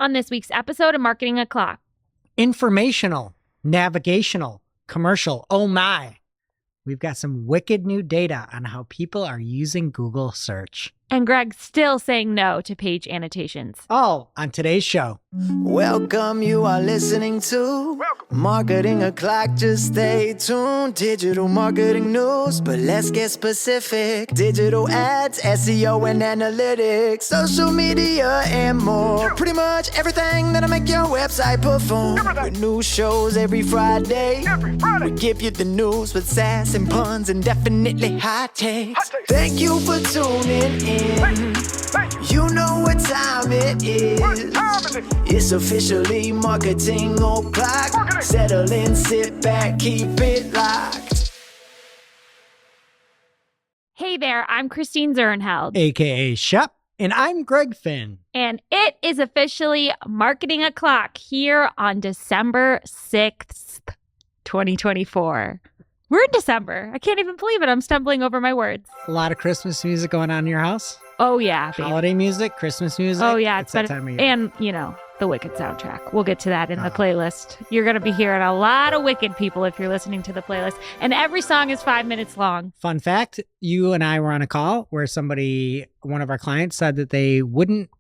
On this week's episode of Marketing O'Clock. Informational, navigational, commercial. Oh my. We've got some wicked new data on how people are using Google search. And Greg's still saying no to Page Annotations. All on today's show. Welcome, you are listening to Marketing O'Clock. Just stay tuned. Digital marketing news, but let's get specific. Digital ads, SEO and analytics, social media and more. Pretty much everything that'll make your website perform. With new shows every Friday. We give you the news with sass and puns and definitely hot takes. Thank you for tuning in. You know what time it is. It's officially Marketing O'Clock. Settle in, sit back, keep it locked. Hey there, I'm Christine Zernheld. AKA Shep. And I'm Greg Finn. And it is officially Marketing O'Clock here on December 6th, 2024. We're in December. I can't even believe it. I'm stumbling over my words. A lot of Christmas music going on in your house? Oh, yeah, baby. Holiday music, Christmas music. Oh, yeah. It's that time of year. And, you know, the Wicked soundtrack. We'll get to that in the playlist. You're going to be hearing a lot of Wicked people if you're listening to the playlist. And every song is 5 minutes long. Fun fact, you and I were on a call where one of our clients said that they wouldn't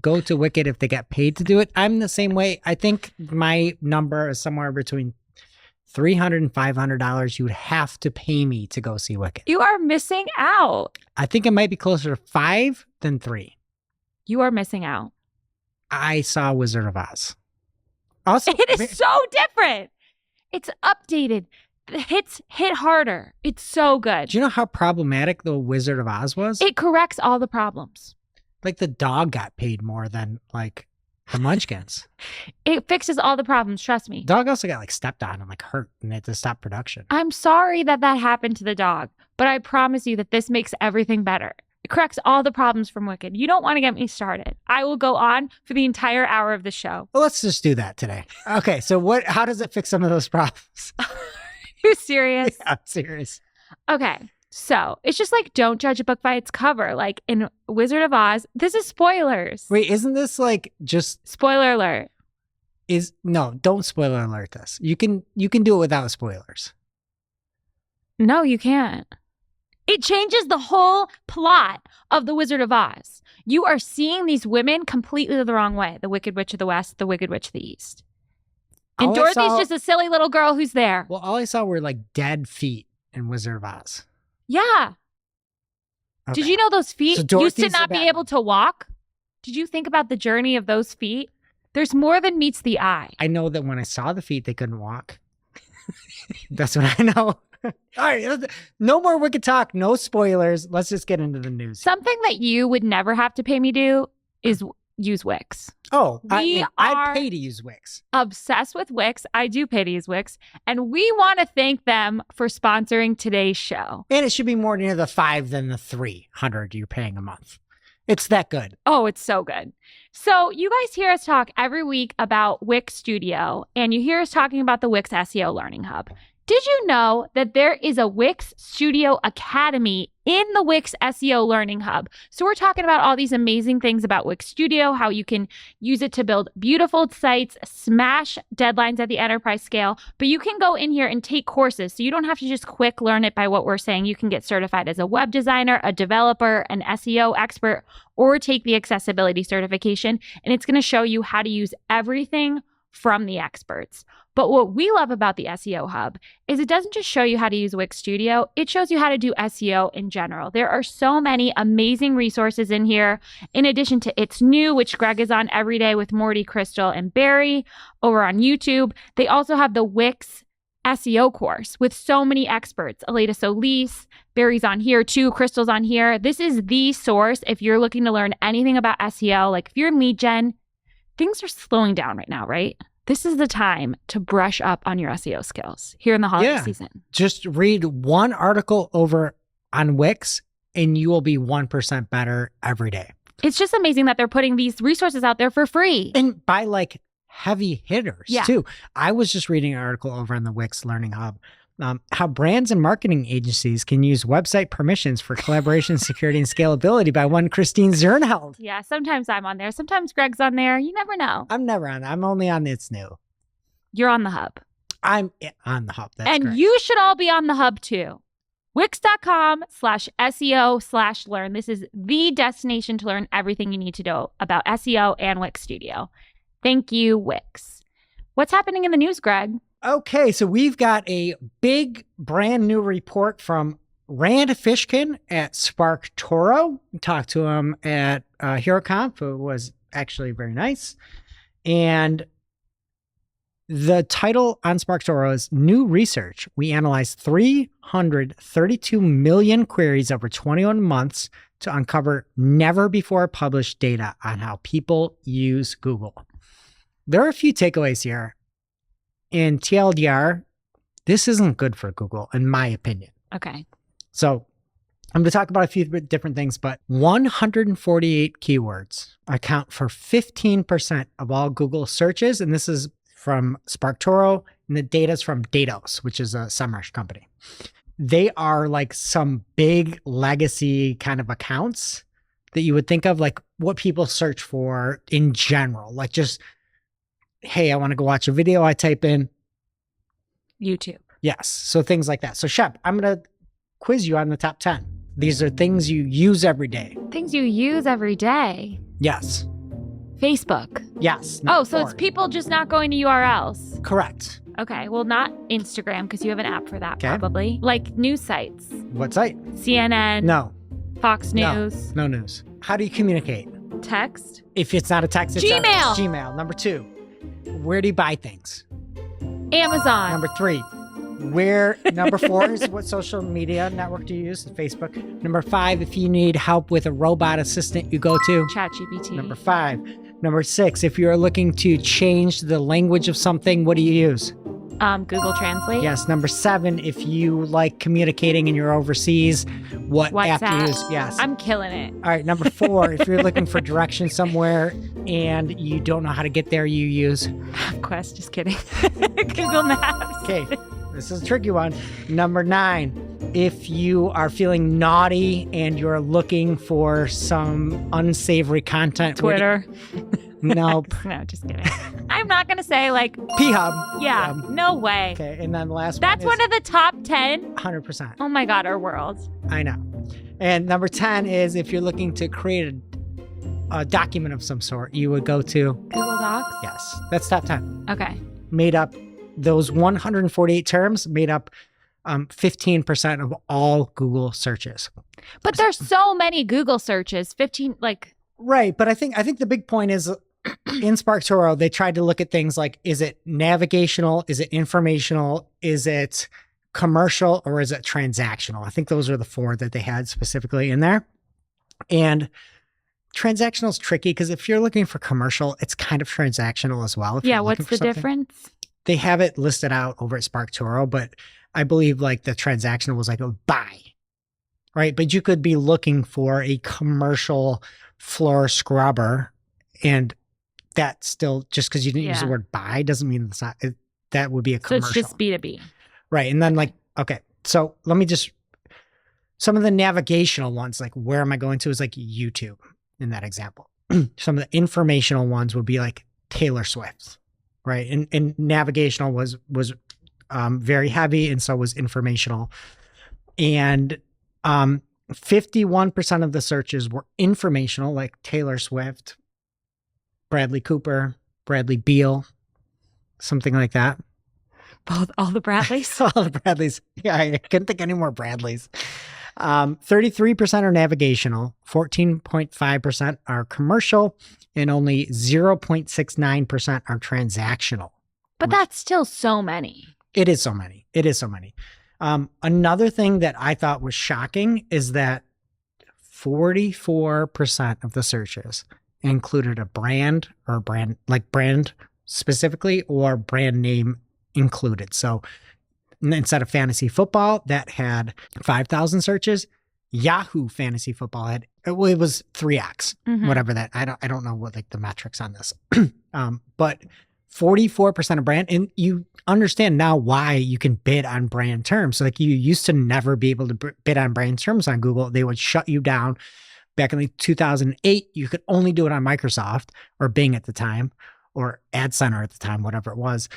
go to Wicked if they got paid to do it. I'm the same way. I think my number is somewhere between $300 and $500 you would have to pay me to go see Wicked. You are missing out. I think it might be closer to 5 than 3. You are missing out. I saw Wizard of Oz. Also, it is so different. It's updated. The hits hit harder. It's so good. Do you know how problematic the Wizard of Oz was? It corrects all the problems. Like the dog got paid more than like the Munchkins. It fixes all the problems, trust me. Dog also got like stepped on and like hurt and they had to stop production. I'm sorry that happened to the dog, but I promise you that this makes everything better. It corrects all the problems from Wicked. You don't want to get me started. I will go on for the entire hour of the show. Well, let's just do that today. Okay, so how does it fix some of those problems? Are you serious? Yeah, I'm serious. Okay, so it's just like don't judge a book by its cover. Like in Wizard of Oz, this is spoilers. Wait, isn't this like just... Spoiler alert. No, don't spoiler alert this. You can do it without spoilers. No, you can't. It changes the whole plot of The Wizard of Oz. You are seeing these women completely the wrong way. The Wicked Witch of the West, the Wicked Witch of the East. And Dorothy's just a silly little girl who's there. Well, all I saw were like dead feet in Wizard of Oz. Yeah. Okay. Did you know those feet So used to not be able to walk? Did you think about the journey of those feet? There's more than meets the eye. I know that when I saw the feet, they couldn't walk. That's what I know. All right, no more Wicked talk, no spoilers. Let's just get into the news. Something that you would never have to pay me to is use Wix. Oh, I'd pay to use Wix. Obsessed with Wix. I do pay to use Wix. And we want to thank them for sponsoring today's show. And it should be more near the 5 than the 300 you're paying a month. It's that good. Oh, it's so good. So you guys hear us talk every week about Wix Studio, and you hear us talking about the Wix SEO Learning Hub. Did you know that there is a Wix Studio Academy in the Wix SEO Learning Hub? So we're talking about all these amazing things about Wix Studio, how you can use it to build beautiful sites, smash deadlines at the enterprise scale, but you can go in here and take courses. So you don't have to just quick learn it by what we're saying. You can get certified as a web designer, a developer, an SEO expert, or take the accessibility certification. And it's going to show you how to use everything from the experts. But what we love about the SEO Hub is it doesn't just show you how to use Wix Studio, it shows you how to do SEO in general. There are so many amazing resources in here. In addition to It's New, which Greg is on every day with Morty, Crystal, and Barry over on YouTube. They also have the Wix SEO course with so many experts. Aleta Solis, Barry's on here too, Crystal's on here. This is the source if you're looking to learn anything about SEO. Like if you're in lead gen, things are slowing down right now, right? This is the time to brush up on your SEO skills here in the holiday season. Just read one article over on Wix and you will be 1% better every day. It's just amazing that they're putting these resources out there for free. And by like heavy hitters too. I was just reading an article over on the Wix Learning Hub How brands and marketing agencies can use website permissions for collaboration, security, and scalability by one Christine Zernheld. Yeah, sometimes I'm on there. Sometimes Greg's on there. You never know. I'm never on. I'm only on It's New. You're on the hub. I'm on the hub. That's and correct. you should all be on the hub too. Wix.com/SEO/learn. This is the destination to learn everything you need to know about SEO and Wix Studio. Thank you, Wix. What's happening in the news, Greg? Okay, so we've got a big brand new report from Rand Fishkin at SparkToro. We talked to him at HeroConf. It was actually very nice. And the title on SparkToro is New Research. We analyzed 332 million queries over 21 months to uncover never before published data on how people use Google. There are a few takeaways here. In TLDR, this isn't good for Google, in my opinion. Okay. So I'm going to talk about a few different things, but 148 keywords account for 15% of all Google searches. And this is from SparkToro, and the data is from Datos, which is a SEMrush company. They are like some big legacy kind of accounts that you would think of, like what people search for in general. Like just, hey, I want to go watch a video. I type in YouTube. Yes. So things like that. So Shep, I'm going to quiz you on the top 10. These are things you use every day. Things you use every day. Yes. Facebook. Yes. Oh, so it's people just not going to URLs. Correct. Okay. Well, not Instagram because you have an app for that, Okay. probably. Like news sites. What site? CNN. No. Fox News. No news. How do you communicate? Text. If it's not a text, it's Gmail. Gmail. Number 2. Where do you buy things? Amazon. Number 3. Number 4 is what social media network do you use? Facebook. Number 5, if you need help with a robot assistant, you go to ChatGPT. Number 5. Number 6, if you're looking to change the language of something, what do you use? Google Translate. Yes. Number 7, if you like communicating and you're overseas, what app do you use? Yes. I'm killing it. All right. Number 4, if you're looking for directions somewhere and you don't know how to get there, you use MapQuest. Just kidding. Google Maps. Okay. This is a tricky one. Number 9, if you are feeling naughty and you're looking for some unsavory content. Twitter. Nope. No, just kidding. I'm not going to say like P-Hub. Yeah, no way. Okay. And then the last That's one one of the top 10. 100%. Oh my God, our world. I know. And number 10 is if you're looking to create a document of some sort, you would go to Google Docs? Yes. That's top 10. Okay. Made up, those 148 terms made up 15% of all Google searches. But there's so many Google searches. 15, like. Right. But I think the big point is in SparkToro, they tried to look at things like, is it navigational? Is it informational? Is it commercial? Or is it transactional? I think those are the 4 that they had specifically in there. And transactional is tricky because if you're looking for commercial, it's kind of transactional as well. Yeah, what's the difference? They have it listed out over at SparkToro, but I believe like the transactional was like a buy, right? But you could be looking for a commercial floor scrubber, and that still, just because you didn't use the word buy doesn't mean it's not, that would be a commercial. So it's just B2B. Right. And then like, okay, so let me just, some of the navigational ones, like where am I going to is like YouTube in that example. Some of the informational ones would be like Taylor Swift, right? And navigational was very heavy, and so was informational. And 51% of the searches were informational, like Taylor Swift, Bradley Cooper, Bradley Beal, something like that. All the Bradleys? All the Bradleys. Yeah, I couldn't think any more Bradleys. 33% are navigational, 14.5% are commercial, and only 0.69% are transactional. But that's still so many. It is so many. It is so many. Another thing that I thought was shocking is that 44% of the searches included a brand or brand specifically or brand name included. So instead of fantasy football that had 5,000 searches, Yahoo Fantasy Football had, it was 3x, whatever that, I don't know what like the metrics on this, but 44% of brand. And you understand now why you can bid on brand terms. Like you used to never be able to bid on brand terms on Google. They would shut you down. Back in 2008, you could only do it on Microsoft or Bing at the time or Ad Center at the time, whatever it was.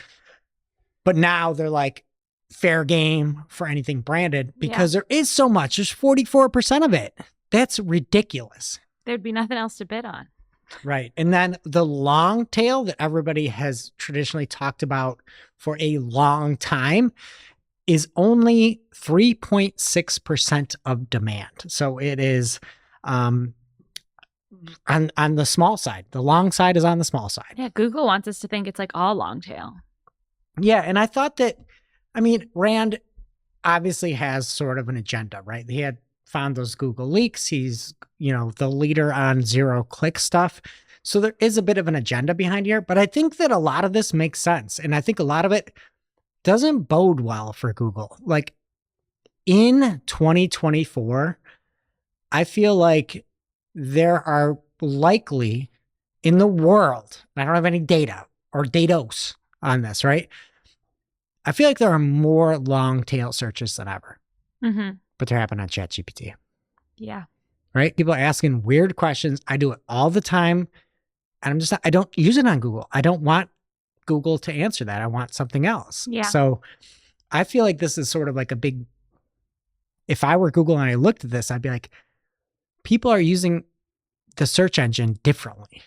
But now they're like fair game for anything branded because there is so much. There's 44% of it. That's ridiculous. There'd be nothing else to bid on. Right. And then the long tail that everybody has traditionally talked about for a long time is only 3.6% of demand. So it is on the small side. The long side is on the small side. Yeah, Google wants us to think it's like all long tail. Yeah. And I thought that, Rand obviously has sort of an agenda, right? He had found those Google leaks. He's, the leader on zero-click stuff. So there is a bit of an agenda behind here, but I think that a lot of this makes sense. And I think a lot of it doesn't bode well for Google. Like in 2024, I feel like there are likely in the world, I don't have any data or datos on this, right? I feel like there are more long tail searches than ever, but they're happening on ChatGPT. Yeah. Right? People are asking weird questions. I do it all the time. And I don't use it on Google. I don't want Google to answer that. I want something else. Yeah. So I feel like this is sort of like a big, if I were Google and I looked at this, I'd be like, people are using the search engine differently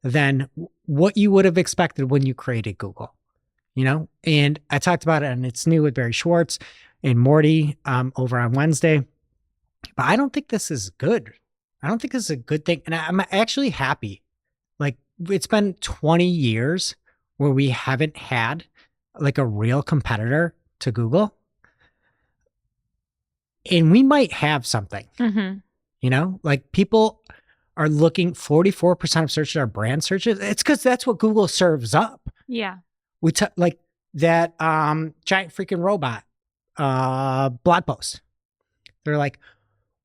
than what you would have expected when you created Google, And I talked about it and It's New with Barry Schwartz and Morty over on Wednesday. But I don't think this is good. I don't think this is a good thing. And I'm actually happy. Like it's been 20 years where we haven't had like a real competitor to Google. And we might have something, like people are looking, 44% of searches are brand searches. It's because that's what Google serves up. Yeah. We like that giant freaking robot blog post. They're like,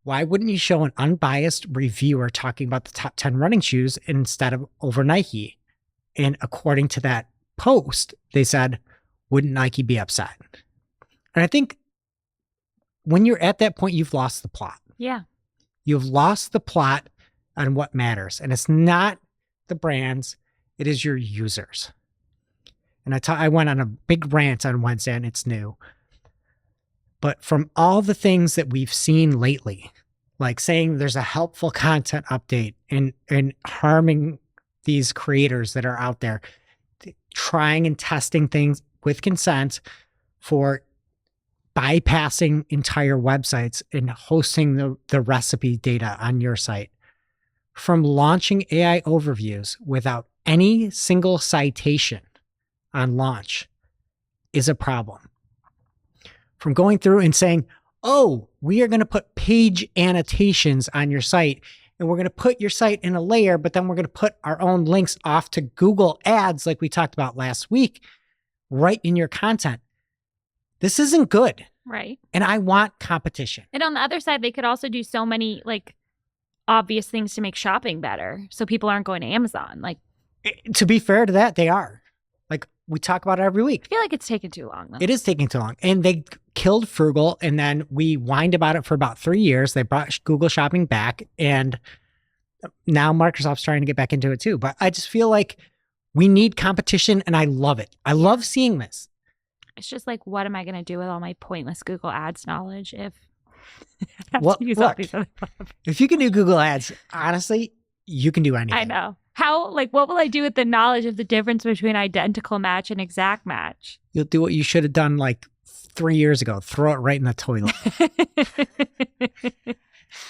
why wouldn't you show an unbiased reviewer talking about the top 10 running shoes instead of over Nike? And according to that post, they said, wouldn't Nike be upset? And I think when you're at that point, you've lost the plot. Yeah. You've lost the plot on what matters. And it's not the brands, it is your users. And I went on a big rant on Wednesday and It's New. But from all the things that we've seen lately, like saying there's a helpful content update and harming these creators that are out there, trying and testing things with consent for bypassing entire websites and hosting the recipe data on your site, from launching AI overviews without any single citation on launch is a problem. From going through and saying, oh, we are going to put page annotations on your site and we're going to put your site in a layer, but then we're going to put our own links off to Google ads like we talked about last week, right in your content. This isn't good. Right. And I want competition. And on the other side, they could also do so many like obvious things to make shopping better. So people aren't going to Amazon. Like, to be fair to that, they are. Like we talk about it every week. I feel like it's taken too long though. It is taking too long. And they killed Frugal. And then we whined about it for about 3 years. They brought Google Shopping back. And now Microsoft's trying to get back into it too. But I just feel like we need competition and I love it. I love seeing this. It's just like, what am I going to do with all my pointless Google Ads knowledge if I have Well, to use all look, these other platforms? If you can do Google Ads, honestly, you can do anything. I know. What will I do with the knowledge of the difference between identical match and exact match? You'll do what you should have done like 3 years ago. Throw it right in the toilet.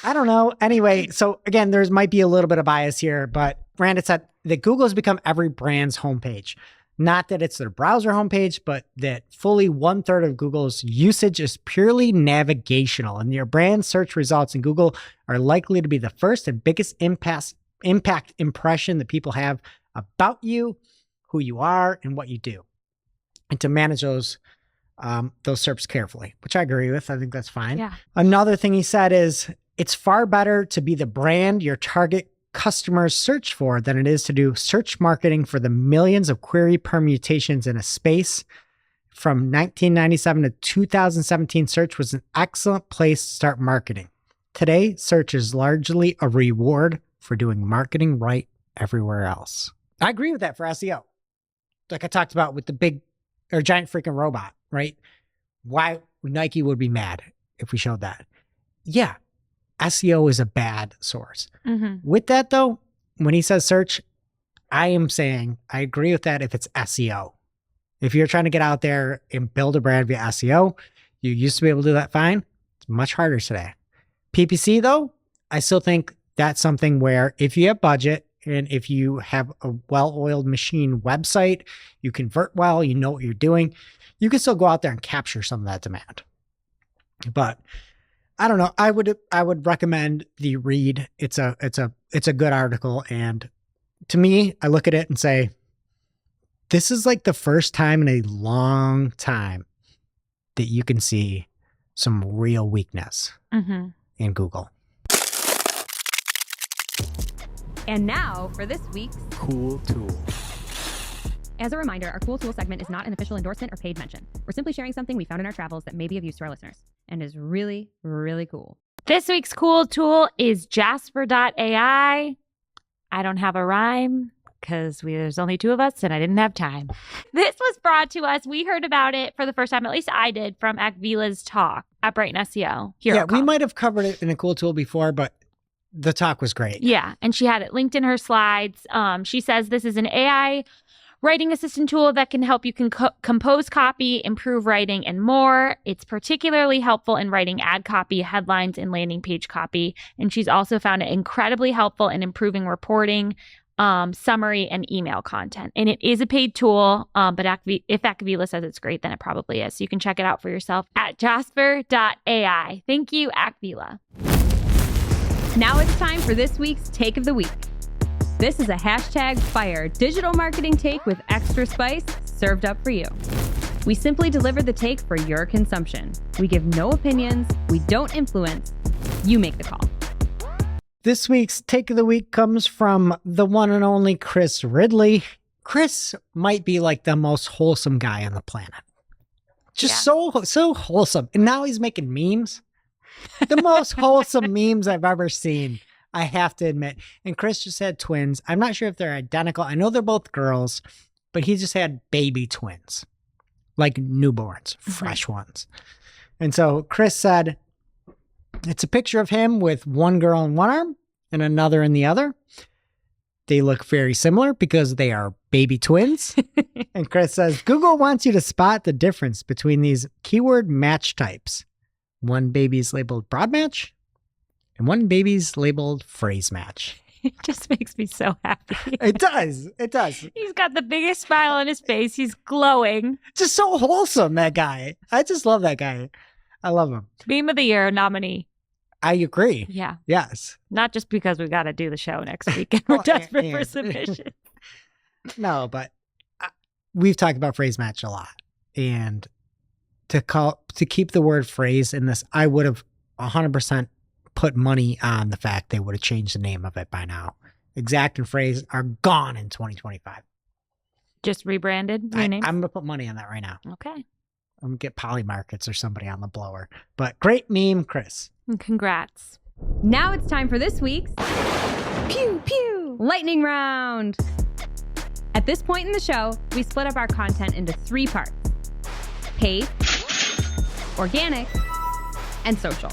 I don't know. Anyway, so again, there might be a little bit of bias here, but Brandon said that Google has become every brand's homepage. Not that it's their browser homepage, but that fully 1/3 of Google's usage is purely navigational, and your brand search results in Google are likely to be the first and biggest impact impression that people have about you, who you are, and what you do. And to manage those SERPs carefully, which I agree with. I think that's fine. Yeah. Another thing he said is, it's far better to be the brand your target customers search for than it is to do search marketing for the millions of query permutations in a space. From 1997 to 2017, search was an excellent place to start marketing. Today, search is largely a reward for doing marketing right everywhere else. I agree with that for SEO. Like I talked about with the big or giant freaking robot, right? Why Nike would be mad if we showed that. Yeah, SEO is a bad source. With that though, when he says search, I am saying I agree with that if it's SEO. If you're trying to get out there and build a brand via SEO, you used to be able to do that fine. It's much harder today. PPC though, I still think that's something where if you have budget and if you have a well-oiled machine website, you convert well, you know what you're doing, you can still go out there and capture some of that demand. But I don't know. I would recommend the read. It's a good article, and to me, I look at it and say, this is like the first time in a long time that you can see some real weakness in Google. And now for this week's Cool Tool. As a reminder, our Cool Tool segment is not an official endorsement or paid mention. We're simply sharing something we found in our travels that may be of use to our listeners and is really, really cool. This week's cool tool is Jasper.ai. I don't have a rhyme because there's only two of us and I didn't have time. This was brought to us. We heard about it for the first time, at least I did, from Akvila's talk at Brighton SEO. Yeah, we might have covered it in a Cool Tool before, but the talk was great. Yeah, and she had it linked in her slides. She says this is an AI writing assistant tool that can help you compose copy, improve writing, and more. It's particularly helpful in writing ad copy, headlines, and landing page copy. And she's also found it incredibly helpful in improving reporting, summary, and email content. And it is a paid tool, but if Akvila says it's great, then it probably is. So you can check it out for yourself at jasper.ai. Thank you, Akvila. Now it's time for this week's Take of the Week. This is a #fire digital marketing take with extra spice served up for you. We simply deliver the take for your consumption. We give no opinions. We don't influence. You make the call. This week's Take of the Week comes from the one and only Chris Ridley. Chris might be like the most wholesome guy on the planet. Just so wholesome. And now he's making memes. The most wholesome memes I've ever seen, I have to admit. And Chris just had twins. I'm not sure if they're identical. I know they're both girls, but he just had baby twins, like newborns, fresh ones. And so Chris said, it's a picture of him with one girl in one arm and another in the other. They look very similar because they are baby twins. And Chris says, Google wants you to spot the difference between these keyword match types. One baby's labeled broad match and one baby's labeled phrase match. It just makes me so happy. It does. It does. He's got the biggest smile on his face. He's glowing. Just so wholesome, that guy. I just love that guy. I love him. Meme of the Year nominee. I agree. Yeah. Yes. Not just because we got to do the show next week and we're desperate for submission. No, but we've talked about phrase match a lot. And to keep the word phrase in this, I would have 100% put money on the fact they would have changed the name of it by now. Exact and phrase are gone in 2025. Just rebranded? I'm Renamed? going to put money on that right now. Okay. I'm going to get Poly Markets or somebody on the blower. But great meme, Chris. And congrats. Now it's time for this week's Pew Pew Lightning Round. At this point in the show, we split up our content into 3 parts: paid, organic, and social.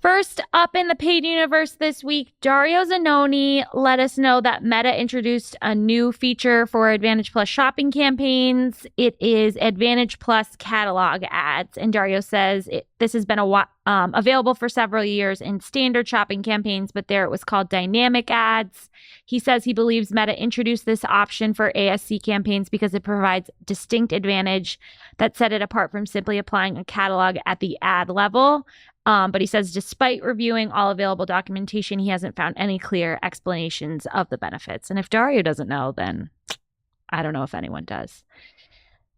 First up in the paid universe this week, Dario Zanoni let us know that Meta introduced a new feature for Advantage Plus shopping campaigns. It is Advantage Plus catalog ads. And Dario says this has been available for several years in standard shopping campaigns, but there it was called dynamic ads. He says he believes Meta introduced this option for ASC campaigns because it provides distinct advantage that set it apart from simply applying a catalog at the ad level. But he says despite reviewing all available documentation, he hasn't found any clear explanations of the benefits. And if Dario doesn't know, then I don't know if anyone does.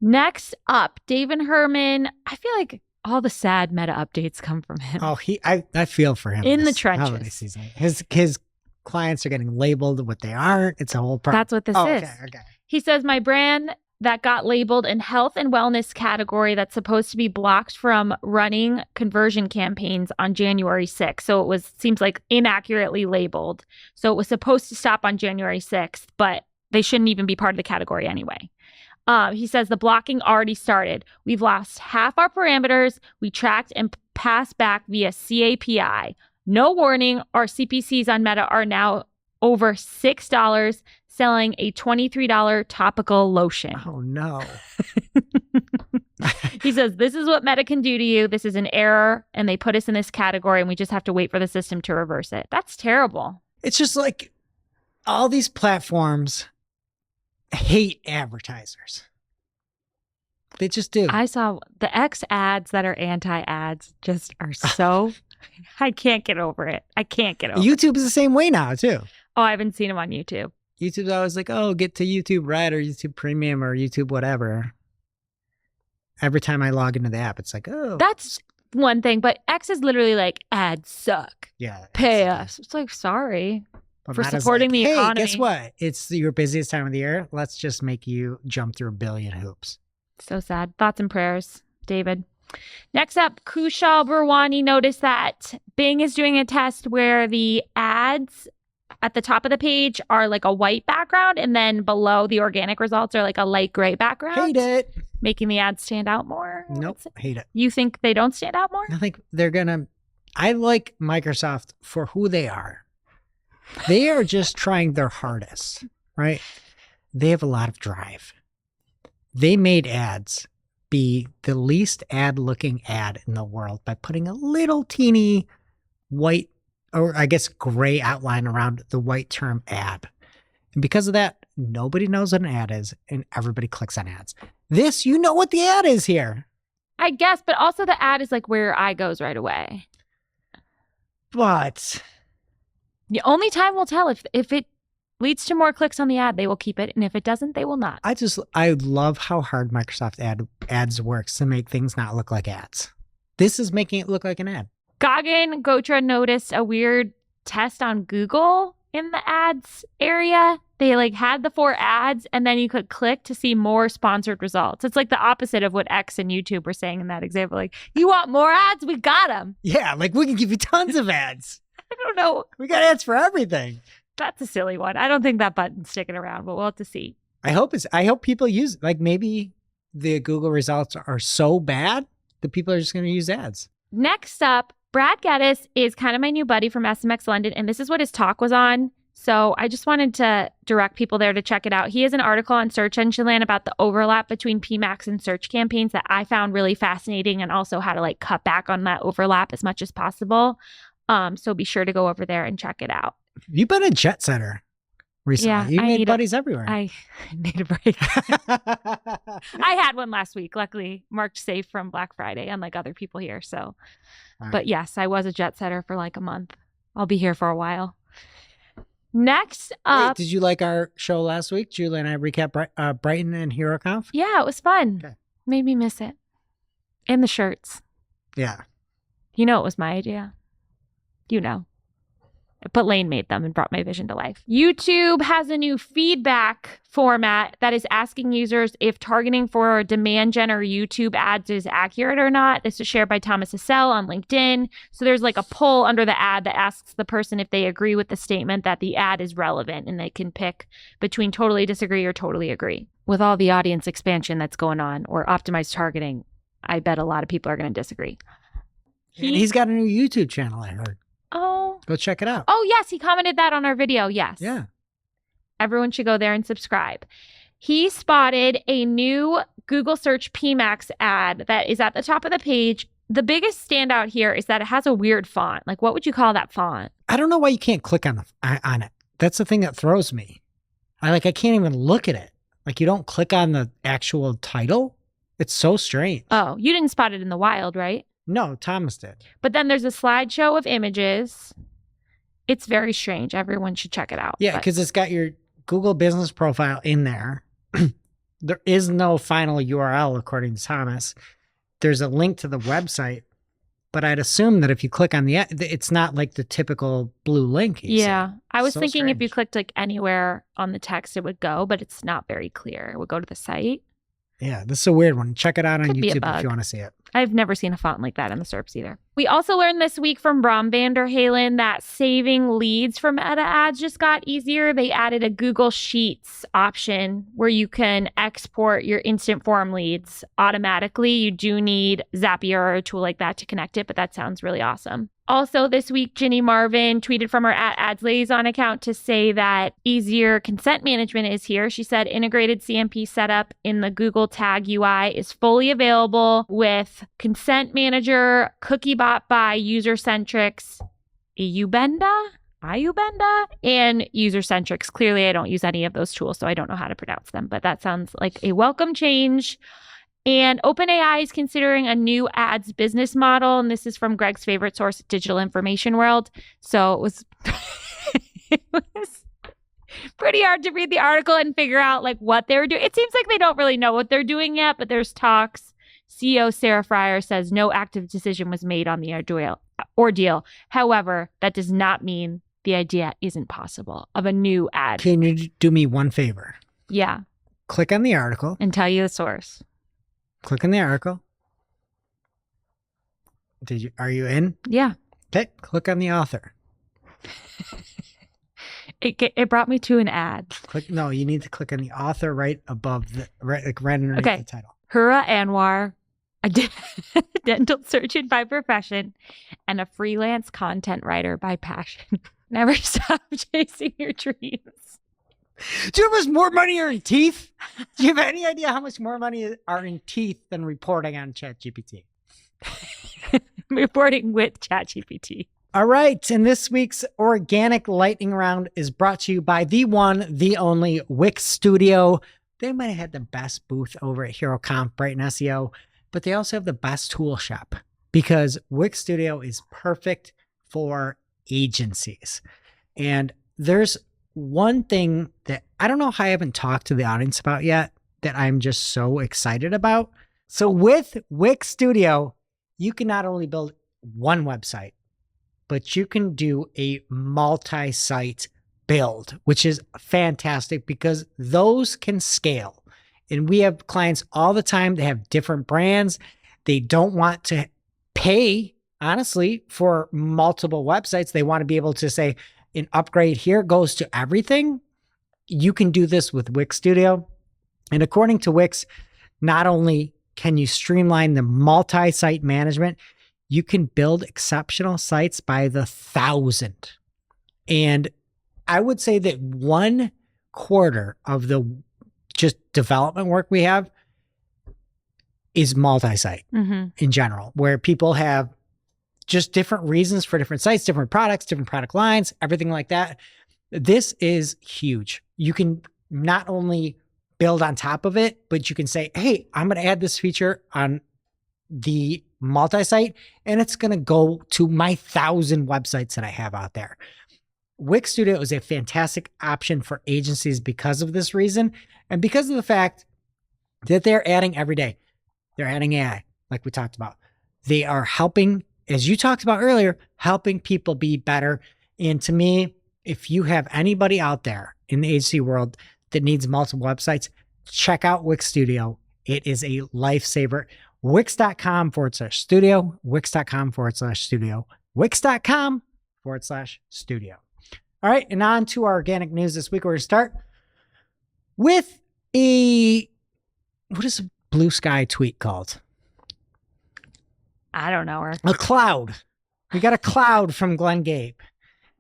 Next up, Dave and Herman. I feel like All the sad meta updates come from him. Oh, I feel for him In the this trenches. holiday season. His clients are getting labeled what they aren't. It's a whole problem. That's what this is. Okay. He says, my brand that got labeled in health and wellness category that's supposed to be blocked from running conversion campaigns on January 6th. So it seems like inaccurately labeled. So it was supposed to stop on January 6th, but they shouldn't even be part of the category anyway. He says the blocking already started. We've lost half our parameters. We tracked and passed back via CAPI. No warning. Our CPCs on Meta are now over $6, selling a $23 topical lotion. Oh, no. He says, this is what Meta can do to you. This is an error, and they put us in this category, and we just have to wait for the system to reverse it. That's terrible. It's just like all these platforms hate advertisers. They just do. I saw the X ads that are anti-ads just are so... I can't get over it. YouTube is the same way now, too. Oh, I haven't seen them on YouTube. YouTube's always like, oh, get to YouTube Red or YouTube Premium or YouTube whatever. Every time I log into the app, it's like, oh. That's one thing, but X is literally like, ads suck. Yeah. Pay us. It's like, sorry But for Meta's supporting like, the hey, economy. guess what? It's your busiest time of the year. Let's just make you jump through a billion hoops. So sad. Thoughts and prayers, David. Next up, Kushal Burwani noticed that Bing is doing a test where the ads at the top of the page are like a white background, and then below the organic results are like a light gray background. Hate it. Making the ads stand out more. Nope. Hate it. You think they don't stand out more? I think I like Microsoft for who they are. They are just trying their hardest, right? They have a lot of drive. They made ads be the least ad-looking ad in the world by putting a little teeny white, or I guess gray outline around the white term ad. And because of that, nobody knows what an ad is, and everybody clicks on ads. This, you know what the ad is here. I guess, but also the ad is like where your eye goes right away. But The only time will tell if it leads to more clicks on the ad, they will keep it. And if it doesn't, they will not. I love how hard Microsoft ads works to make things not look like ads. This is making it look like an ad. Gagan Gotra noticed a weird test on Google in the ads area. They like had the 4 ads, and then you could click to see more sponsored results. It's like the opposite of what X and YouTube were saying in that example. Like, you want more ads? We got them. Yeah, like we can give you tons of ads. I don't know. We got ads for everything. That's a silly one. I don't think that button's sticking around, but we'll have to see. I hope people use it. Like maybe the Google results are so bad that people are just going to use ads. Next up, Brad Geddes is kind of my new buddy from SMX London, and this is what his talk was on. So I just wanted to direct people there to check it out. He has an article on Search Engine Land about the overlap between PMAX and search campaigns that I found really fascinating, and also how to like cut back on that overlap as much as possible. So be sure to go over there and check it out. You've been a jet setter recently. Yeah, You I made need buddies everywhere. I need a break. I had one last week, luckily marked safe from Black Friday, unlike other people here. So, but yes, I was a jet setter for like a month. I'll be here for a while. Next up. Wait, did you like our show last week? Julie and I recap Brighton and HeroConf? Yeah, it was fun. Okay. Made me miss it. And the shirts. Yeah. You know it was my idea. You know. But Lane made them and brought my vision to life. YouTube has a new feedback format that is asking users if targeting for demand gen or YouTube ads is accurate or not. This is shared by Thomas Hassell on LinkedIn. So there's like a poll under the ad that asks the person if they agree with the statement that the ad is relevant, and they can pick between totally disagree or totally agree. With all the audience expansion that's going on, or optimized targeting, I bet a lot of people are going to disagree. And he's got a new YouTube channel, I heard. Oh. Go check it out. Oh, yes. He commented that on our video. Yes. Yeah. Everyone should go there and subscribe. He spotted a new Google search PMAX ad that is at the top of the page. The biggest standout here is that it has a weird font. Like, what would you call that font? I don't know why you can't click on it. That's the thing that throws me. I can't even look at it. Like, you don't click on the actual title. It's so strange. Oh, you didn't spot it in the wild, right? No, Thomas did. But then there's a slideshow of images. It's very strange. Everyone should check it out. Yeah, because it's got your Google business profile in there. There is no final URL according to Thomas. there's a link to the website, but I'd assume that if you click on it's not like the typical blue link. Yeah. I was So thinking if you strange. clicked like anywhere on the text, it would go, but it's not very clear. It would go to the site. Yeah, this is a weird one. Check it out on Could be a YouTube if bug. you want to see it. I've never seen a font like that in the SERPs either. We also learned this week from Brom Vanderhalen that saving leads from meta ads just got easier. They added a Google Sheets option where you can export your instant form leads automatically. You do need Zapier or a tool like that to connect it, but that sounds really awesome. Also this week, Ginny Marvin tweeted from her @Ads Liaison account to say that easier consent management is here. She said integrated CMP setup in the Google Tag UI is fully available with Consent Manager, Cookie Bot by User-Centrics, Iubenda, and User-Centrics. Clearly, I don't use any of those tools, so I don't know how to pronounce them, but that sounds like a welcome change. And OpenAI is considering a new ads business model, and this is from Greg's favorite source, Digital Information World. So it was pretty hard to read the article and figure out like what they were doing. It seems like they don't really know what they're doing yet, but there's talks. CEO Sarah Fryer says no active decision was made on the ordeal. However, that does not mean the idea isn't possible of a new ad. Can you do me one favor? Yeah. Click on the article. And tell you the source. Click on the article. Are you in? Yeah. Okay. Click on the author. It brought me to an ad. No, you need to click on the author right above right underneath the title. Hura Anwar, a dental surgeon by profession and a freelance content writer by passion. Never stop chasing your dreams. Do you know how much more money are in teeth? Do you have any idea how much more money are in teeth than reporting on ChatGPT? Reporting with ChatGPT. All right. And this week's organic lightning round is brought to you by the one, the only Wix Studio. They might have had the best booth over at HeroConf right in SEO, but they also have the best tool shop because Wix Studio is perfect for agencies. And there's one thing that I don't know how I haven't talked to the audience about yet that I'm just so excited about. So with Wix Studio, you can not only build one website, but you can do a multi-site build, which is fantastic because those can scale. And we have clients all the time. They have different brands. They don't want to pay, honestly, for multiple websites. They want to be able to say, an upgrade here goes to everything. You can do this with Wix Studio. And according to Wix, not only can you streamline the multi-site management, you can build exceptional sites by the 1,000. And I would say that 1/4 of the just development work we have is multi-site in general, where people have just different reasons for different sites, different products, different product lines, everything like that. This is huge. You can not only build on top of it, but you can say, hey, I'm going to add this feature on the multi-site, and it's going to go to my 1,000 websites that I have out there. Wix Studio is a fantastic option for agencies because of this reason, and because of the fact that they're adding every day. They're adding AI, like we talked about. They are helping, as you talked about earlier, helping people be better. And to me, if you have anybody out there in the agency world that needs multiple websites, check out Wix Studio. It is a lifesaver. Wix.com/studio, Wix.com/studio, Wix.com/studio. All right, and on to our organic news this week. We're going to start with what is a blue sky tweet called? I don't know her. A cloud. We got a cloud from Glenn Gabe.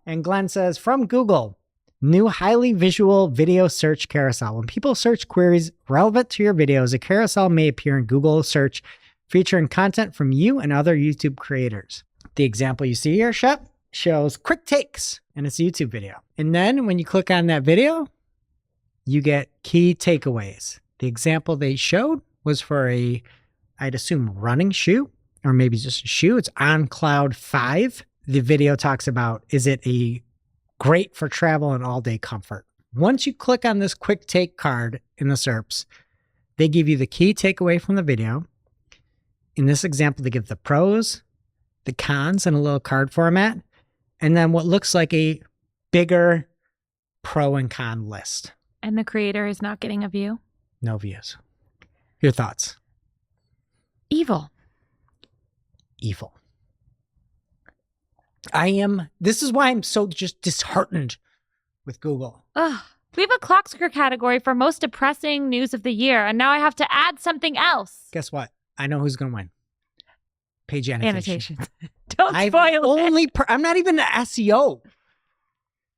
And Glenn says, from Google, new highly visual video search carousel. When people search queries relevant to your videos, a carousel may appear in Google search featuring content from you and other YouTube creators. The example you see here, Shep, shows quick takes, and it's a YouTube video. And then when you click on that video, you get key takeaways. The example they showed was for I'd assume running shoe, or maybe just a shoe. It's on Cloud 5. The video talks about, is it great for travel and all-day comfort? Once you click on this quick take card in the SERPs, they give you the key takeaway from the video. in this example, they give the pros, the cons in a little card format, and then what looks like a bigger pro and con list. And the creator is not getting a view? No views. Your thoughts? Evil. Evil. This is why I'm so just disheartened with Google. Ugh. We have a Clocksker category for most depressing news of the year, and now I have to add something else. Guess what? I know who's going to win. Page Annotations. Don't spoil it. I'm not even an SEO.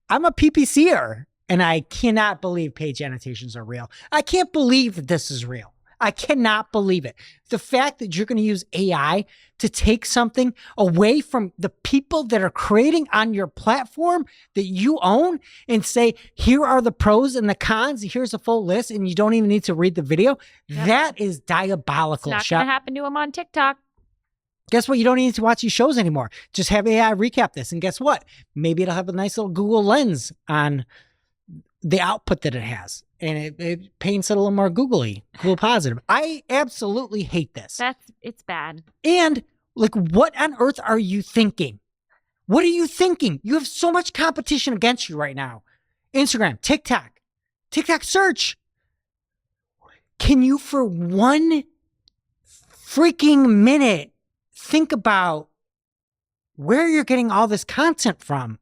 I'm a PPCer, and I cannot believe Page Annotations are real. I can't believe that this is real. I cannot believe it. The fact that you're going to use AI to take something away from the people that are creating on your platform that you own and say, here are the pros and the cons, here's a full list, and you don't even need to read the video. Yep. That is diabolical. It's not going to happen to him on TikTok. Guess what? You don't need to watch these shows anymore. Just have AI recap this. And guess what? Maybe it'll have a nice little Google lens on the output that it has. And it paints it a little more Google-y, Google positive. I absolutely hate this. It's bad. And like, what on earth are you thinking? What are you thinking? You have so much competition against you right now. Instagram, TikTok search. Can you for one freaking minute think about where you're getting all this content from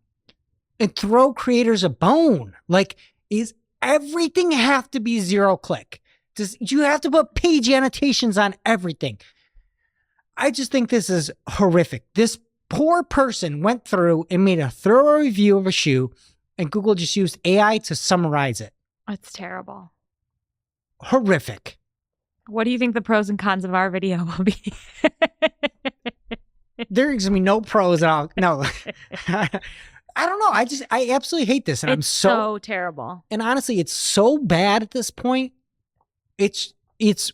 and throw creators a bone? Like, is everything have to be zero click? Does you have to put page annotations on everything? I just think this is horrific. This poor person went through and made a thorough review of a shoe, and Google just used AI to summarize it. It's terrible. Horrific. What do you think the pros and cons of our video will be? There's going to be no pros at all. No. I don't know. I absolutely hate this. And it's I'm so terrible. And honestly, it's so bad at this point. It's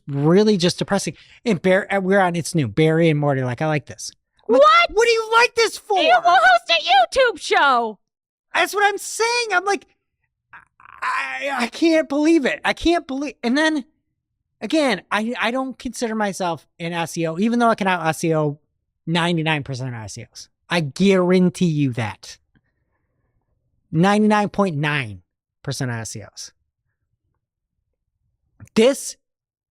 really just depressing. And we're on It's New. Barry and Morty, like, I like this. What? What do you like this for? You will host a YouTube show. That's what I'm saying. I'm like, I can't believe it. I can't believe. And then again, I don't consider myself an SEO, even though I can out SEO 99% of SEOs. I guarantee you that. 99.9% of SEOs.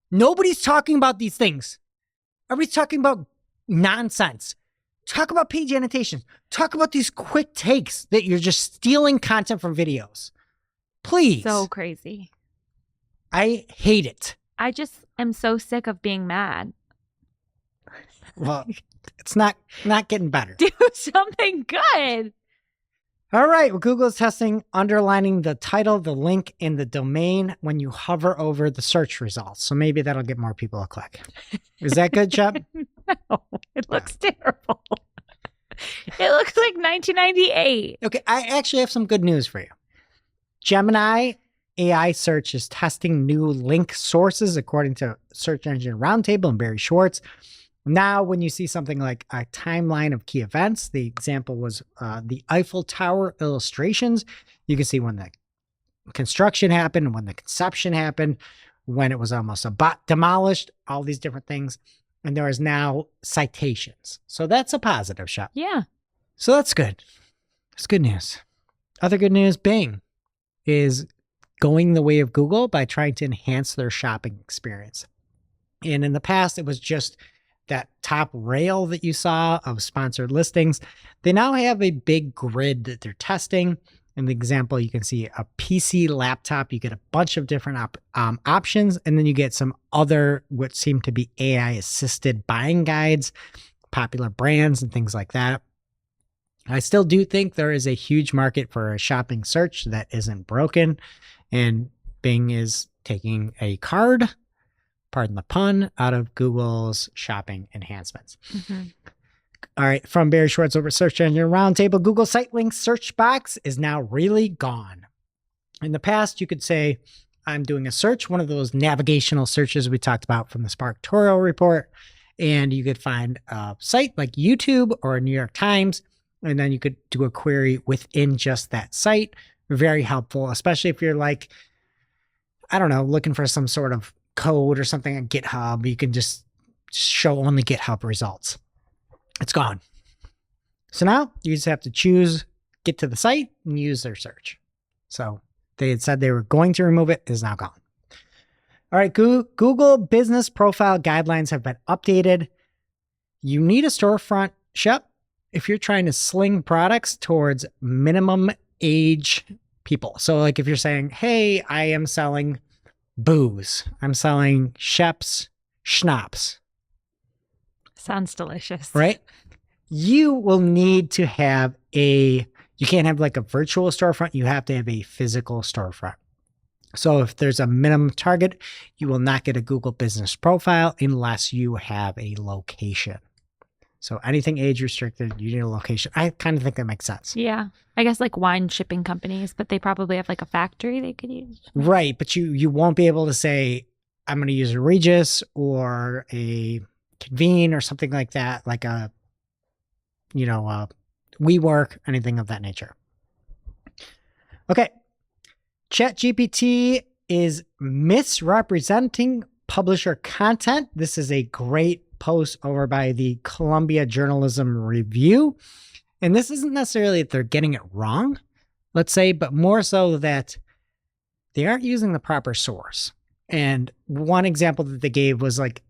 Nobody's talking about these things. Everybody's talking about nonsense. Talk about page annotations. Talk about these quick takes that you're just stealing content from videos. Please. So crazy. I hate it. I just am so sick of being mad. Well, it's not getting better. Do something good. All right. Well, Google is testing underlining the title, the link, and the domain when you hover over the search results. So maybe that'll get more people to click. Is that good, Shep? No, it looks terrible. It looks like 1998. Okay. I actually have some good news for you. Gemini AI search is testing new link sources according to Search Engine Roundtable and Barry Schwartz. Now, when you see something like a timeline of key events, the example was the Eiffel Tower illustrations. You can see when the construction happened, when the conception happened, when it was almost demolished, all these different things. And there is now citations. So that's a positive shot. Yeah. So that's good. That's good news. Other good news, Bing is going the way of Google by trying to enhance their shopping experience. And in the past, it was just that top rail that you saw of sponsored listings. They now have a big grid that they're testing. In the example, you can see a PC laptop. You get a bunch of different options, and then you get some other what seem to be AI-assisted buying guides, popular brands, and things like that. I still do think there is a huge market for a shopping search that isn't broken, and Bing is taking a card, pardon the pun, out of Google's shopping enhancements. Mm-hmm. All right, from Barry Schwartz over Search Engine Roundtable, Google Site Link search box is now really gone. In the past, you could say, I'm doing a search, one of those navigational searches we talked about from the SparkToro report, and you could find a site like YouTube or New York Times, and then you could do a query within just that site. Very helpful, especially if you're like, I don't know, looking for some sort of code or something on GitHub. You can just show only GitHub results. It's gone. So now you just have to choose, get to the site, and use their search. So they had said they were going to remove it. It is now gone. All right, Google Business Profile Guidelines have been updated. You need a storefront, Shep, if you're trying to sling products towards minimum age people. So like if you're saying, hey, I am selling booze. I'm selling Shep's schnapps. Sounds delicious. Right? You will need to have you can't have like a virtual storefront. You have to have a physical storefront. So if there's a minimum target, you will not get a Google Business Profile unless you have a location. So anything age restricted, you need a location. I kind of think that makes sense. Yeah. I guess like wine shipping companies, but they probably have like a factory they could use. Right. But you won't be able to say, I'm going to use a Regis or a Convene or something like that, like a, WeWork, anything of that nature. Okay. ChatGPT is misrepresenting publisher content. This is a great post over by the Columbia Journalism Review. And this isn't necessarily that they're getting it wrong, let's say, but more so that they aren't using the proper source. And one example that they gave was like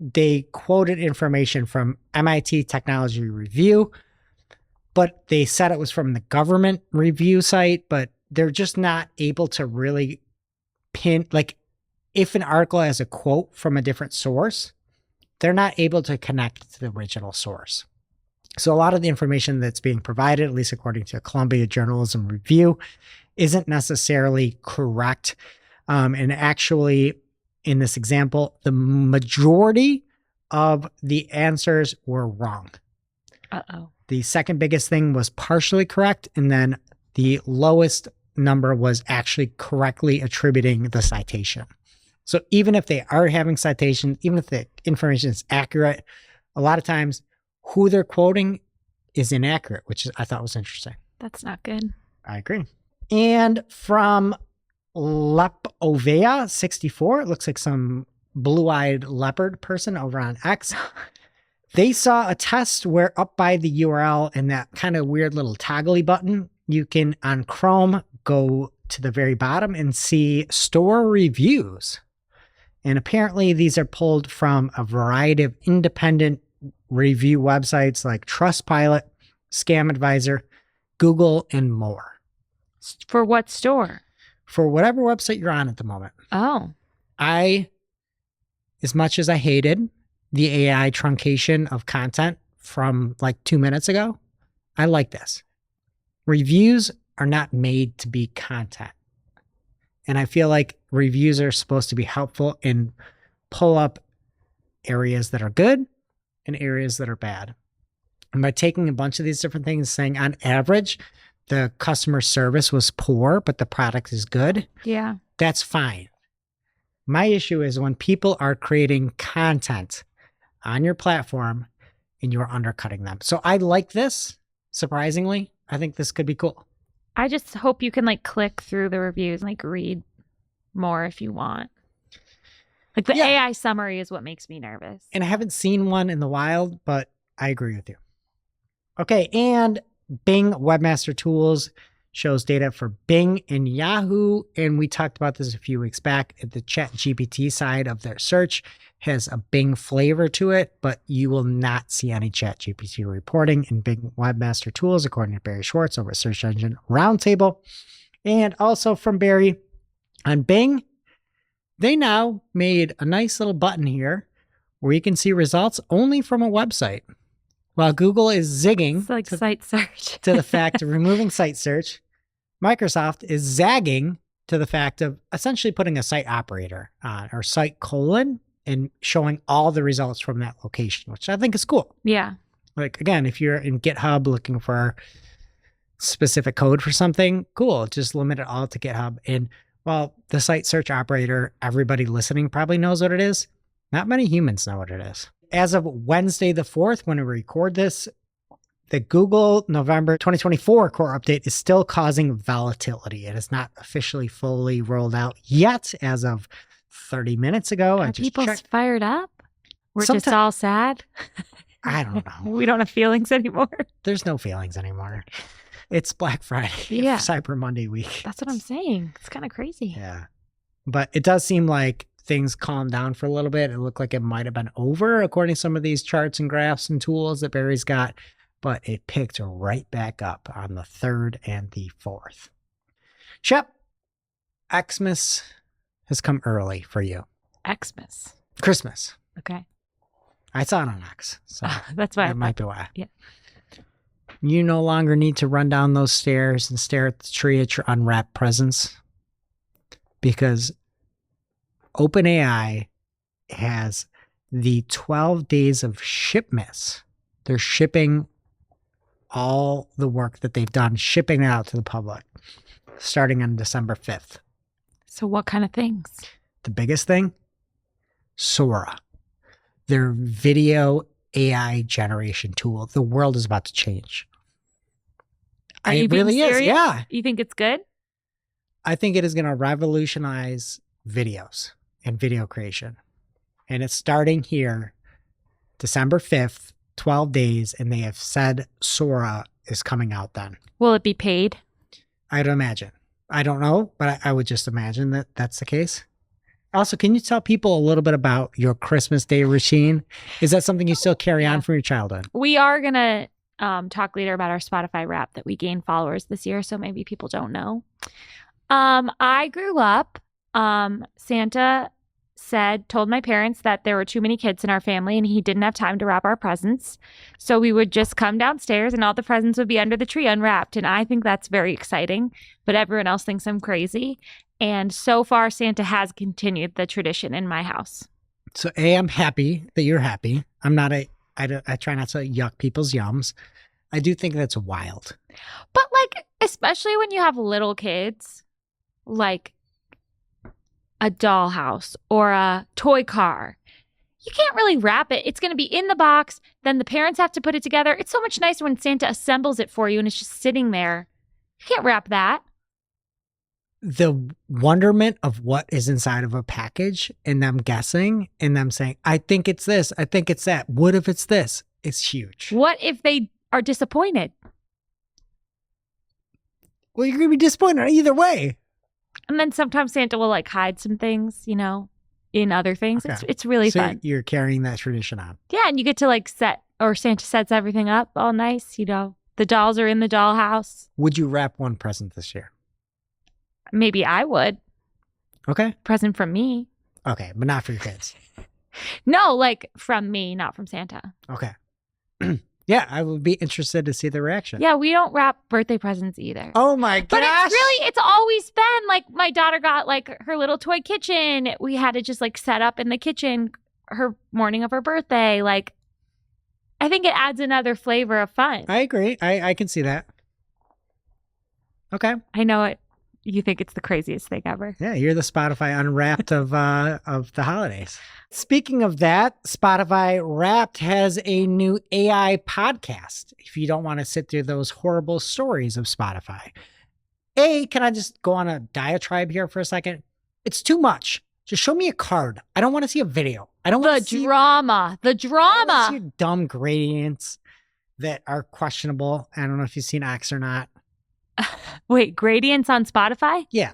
they quoted information from MIT Technology Review, but they said it was from the government review site, but they're just not able to really pin, like if an article has a quote from a different source, they're not able to connect to the original source. So a lot of the information that's being provided, at least according to Columbia Journalism Review, isn't necessarily correct. And actually, in this example, the majority of the answers were wrong. Uh-oh. The second biggest thing was partially correct, and then the lowest number was actually correctly attributing the citation. So even if they are having citations, even if the information is accurate, a lot of times who they're quoting is inaccurate, which I thought was interesting. That's not good. I agree. And from Lepovea64, it looks like some blue-eyed leopard person over on X. They saw a test where up by the URL and that kind of weird little toggly button, you can on Chrome go to the very bottom and see store reviews. And apparently these are pulled from a variety of independent review websites like Trustpilot, Scam Advisor, Google, and more. For what store? For whatever website you're on at the moment. Oh. As much as I hated the AI truncation of content from like 2 minutes ago, I like this. Reviews are not made to be content. And I feel like reviews are supposed to be helpful and pull up areas that are good and areas that are bad. And by taking a bunch of these different things, saying on average, the customer service was poor, but the product is good. Yeah. That's fine. My issue is when people are creating content on your platform and you're undercutting them. So I like this, surprisingly. I think this could be cool. I just hope you can like click through the reviews and like read more if you want. Like the AI summary is what makes me nervous. And I haven't seen one in the wild, but I agree with you. Okay, and Bing Webmaster Tools shows data for Bing and Yahoo. And we talked about this a few weeks back. At the ChatGPT side of their search has a Bing flavor to it, but you will not see any ChatGPT reporting in Bing Webmaster Tools, according to Barry Schwartz over at Search Engine Roundtable. And also from Barry, on Bing, they now made a nice little button here where you can see results only from a website. While Google is zigging It's like site search. to the fact of removing site search, Microsoft is zagging to the fact of essentially putting a site operator on or site colon and showing all the results from that location, which I think is cool. Yeah. Like, again, if you're in GitHub looking for specific code for something, cool. Just limit it all to GitHub. And while the site search operator, everybody listening probably knows what it is, not many humans know what it is. As of Wednesday the 4th, when we record this, the Google November 2024 core update is still causing volatility. It is not officially fully rolled out yet as of 30 minutes ago. Are people fired up? We're just all sad. I don't know. We don't have feelings anymore. There's no feelings anymore. It's Black Friday. Yeah. Cyber Monday week. That's what I'm saying. It's kind of crazy. Yeah. But it does seem like things calmed down for a little bit. It looked like it might have been over according to some of these charts and graphs and tools that Barry's got. But it picked right back up on the 3rd and the 4th. Shep, Xmas has come early for you. Xmas. Christmas. Okay. I saw it on X. So that's why. that might be why. Yeah. You no longer need to run down those stairs and stare at the tree at your unwrapped presents, because OpenAI has the 12 days of shipments. They're shipping all the work that they've done, shipping it out to the public, starting on December 5th. So what kind of things? The biggest thing, Sora, their video AI generation tool. The world is about to change. Are you It being really is. serious? Yeah. You think it's good? I think it is going to revolutionize videos and video creation. And it's starting here, December 5th, 12 days. And they have said Sora is coming out then. Will it be paid? I'd imagine. I don't know, but I would just imagine that that's the case. Also, can you tell people a little bit about your Christmas Day routine? Is that something you still carry on from your childhood? We are going to talk later about our Spotify Wrap that we gained followers this year, so maybe people don't know. I grew up, Santa told my parents that there were too many kids in our family and he didn't have time to wrap our presents. So we would just come downstairs and all the presents would be under the tree unwrapped. And I think that's very exciting, but everyone else thinks I'm crazy. And so far, Santa has continued the tradition in my house. So I'm happy that you're happy. I try not to yuck people's yums. I do think that's wild. But like, especially when you have little kids, like a dollhouse or a toy car, you can't really wrap it. It's going to be in the box. Then the parents have to put it together. It's so much nicer when Santa assembles it for you and it's just sitting there. You can't wrap that. The wonderment of what is inside of a package and them guessing and them saying, I think it's this, I think it's that. What if it's this? It's huge. What if they are disappointed? Well, you're going to be disappointed either way. And then sometimes Santa will like hide some things, in other things. Okay. It's really So fun. you're carrying that tradition on. Yeah, and you get to like Santa sets everything up all nice, The dolls are in the dollhouse. Would you wrap one present this year? Maybe I would. Okay. Present from me. Okay, but not for your kids. No, like from me, not from Santa. Okay. Yeah, I would be interested to see the reaction. Yeah, we don't wrap birthday presents either. Oh my gosh. But it's always been like my daughter got like her little toy kitchen. We had to just like set up in the kitchen her morning of her birthday. Like, I think it adds another flavor of fun. I agree. I can see that. Okay. I know it. You think it's the craziest thing ever. Yeah, you're the Spotify Unwrapped of the holidays. Speaking of that, Spotify Wrapped has a new AI podcast. If you don't want to sit through those horrible stories of Spotify. Can I just go on a diatribe here for a second? It's too much. Just show me a card. I don't want to see a video. I don't want to see drama. The I don't drama. want to see dumb gradients that are questionable. I don't know if you've seen X or not. Wait, gradients on Spotify? Yeah,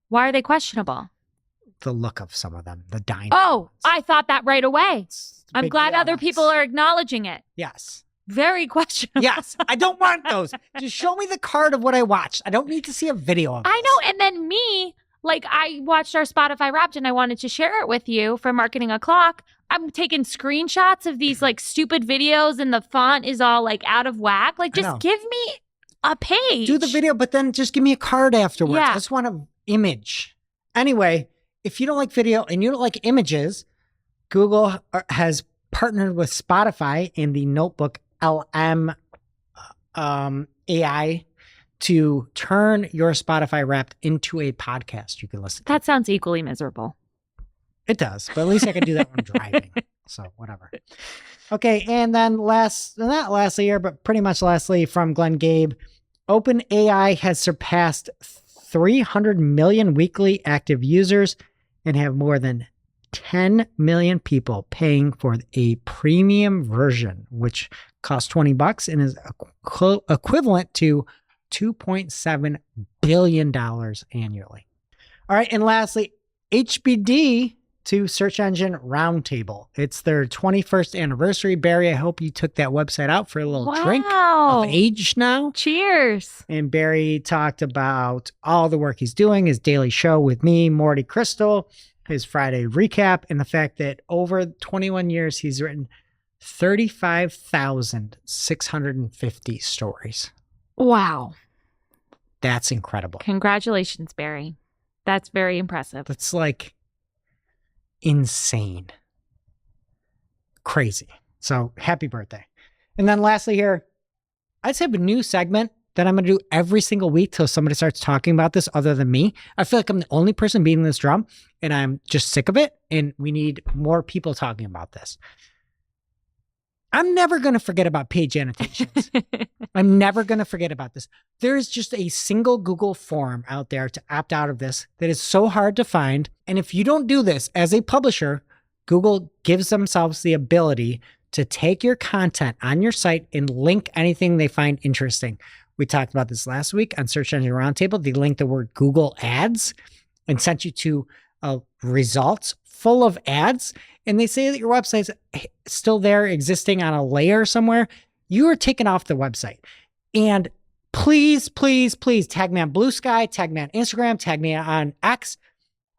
Why are they questionable? the look of some of them, the dynamics. Oh, I thought that right away. It's I'm big glad other yes. people are acknowledging it. Yes. Very questionable. Yes. I don't want those. Just show me the card of what I watched. I don't need to see a video of I this. know. And then me, like I watched our Spotify Wrapped and I wanted to share it with you for Marketing O'Clock. I'm taking screenshots of these like stupid videos and the font is all like out of whack. Like I know. just give me a page. Do the video, but then just give me a card afterwards. Yeah. I just want an image. Anyway, if you don't like video and you don't like images, Google has partnered with Spotify in the Notebook LM AI to turn your Spotify Wrapped into a podcast you can listen to. That sounds equally miserable. It does, but at least I can do that when I'm driving. So whatever. Okay, and then not lastly here, but pretty much lastly from Glenn Gabe, OpenAI has surpassed 300 million weekly active users and have more than 10 million people paying for a premium version, which costs $20 and is equivalent to $2.7 billion annually. All right. And lastly, HBD to Search Engine Roundtable. It's their 21st anniversary. Barry, I hope you took that website out for a little drink of age now. Cheers. And Barry talked about all the work he's doing, his daily show with me, Morty Crystal, his Friday recap, and the fact that over 21 years, he's written 35,650 stories. Wow. That's incredible. Congratulations, Barry. That's very impressive. That's like insane. Crazy. So happy birthday. And then lastly here, I just have a new segment that I'm going to do every single week till somebody starts talking about this other than me. I feel like I'm the only person beating this drum and I'm just sick of it. And we need more people talking about this. I'm never going to forget about Page Annotations. I'm never going to forget about this. There is just a single Google form out there to opt out of this that is so hard to find. And if you don't do this as a publisher, Google gives themselves the ability to take your content on your site and link anything they find interesting. We talked about this last week on Search Engine Roundtable. They linked the word Google Ads and sent you to results full of ads. And they say that your website's still there existing on a layer somewhere. You are taken off the website. And please, please, please tag me on Blue Sky, tag me on Instagram, tag me on X.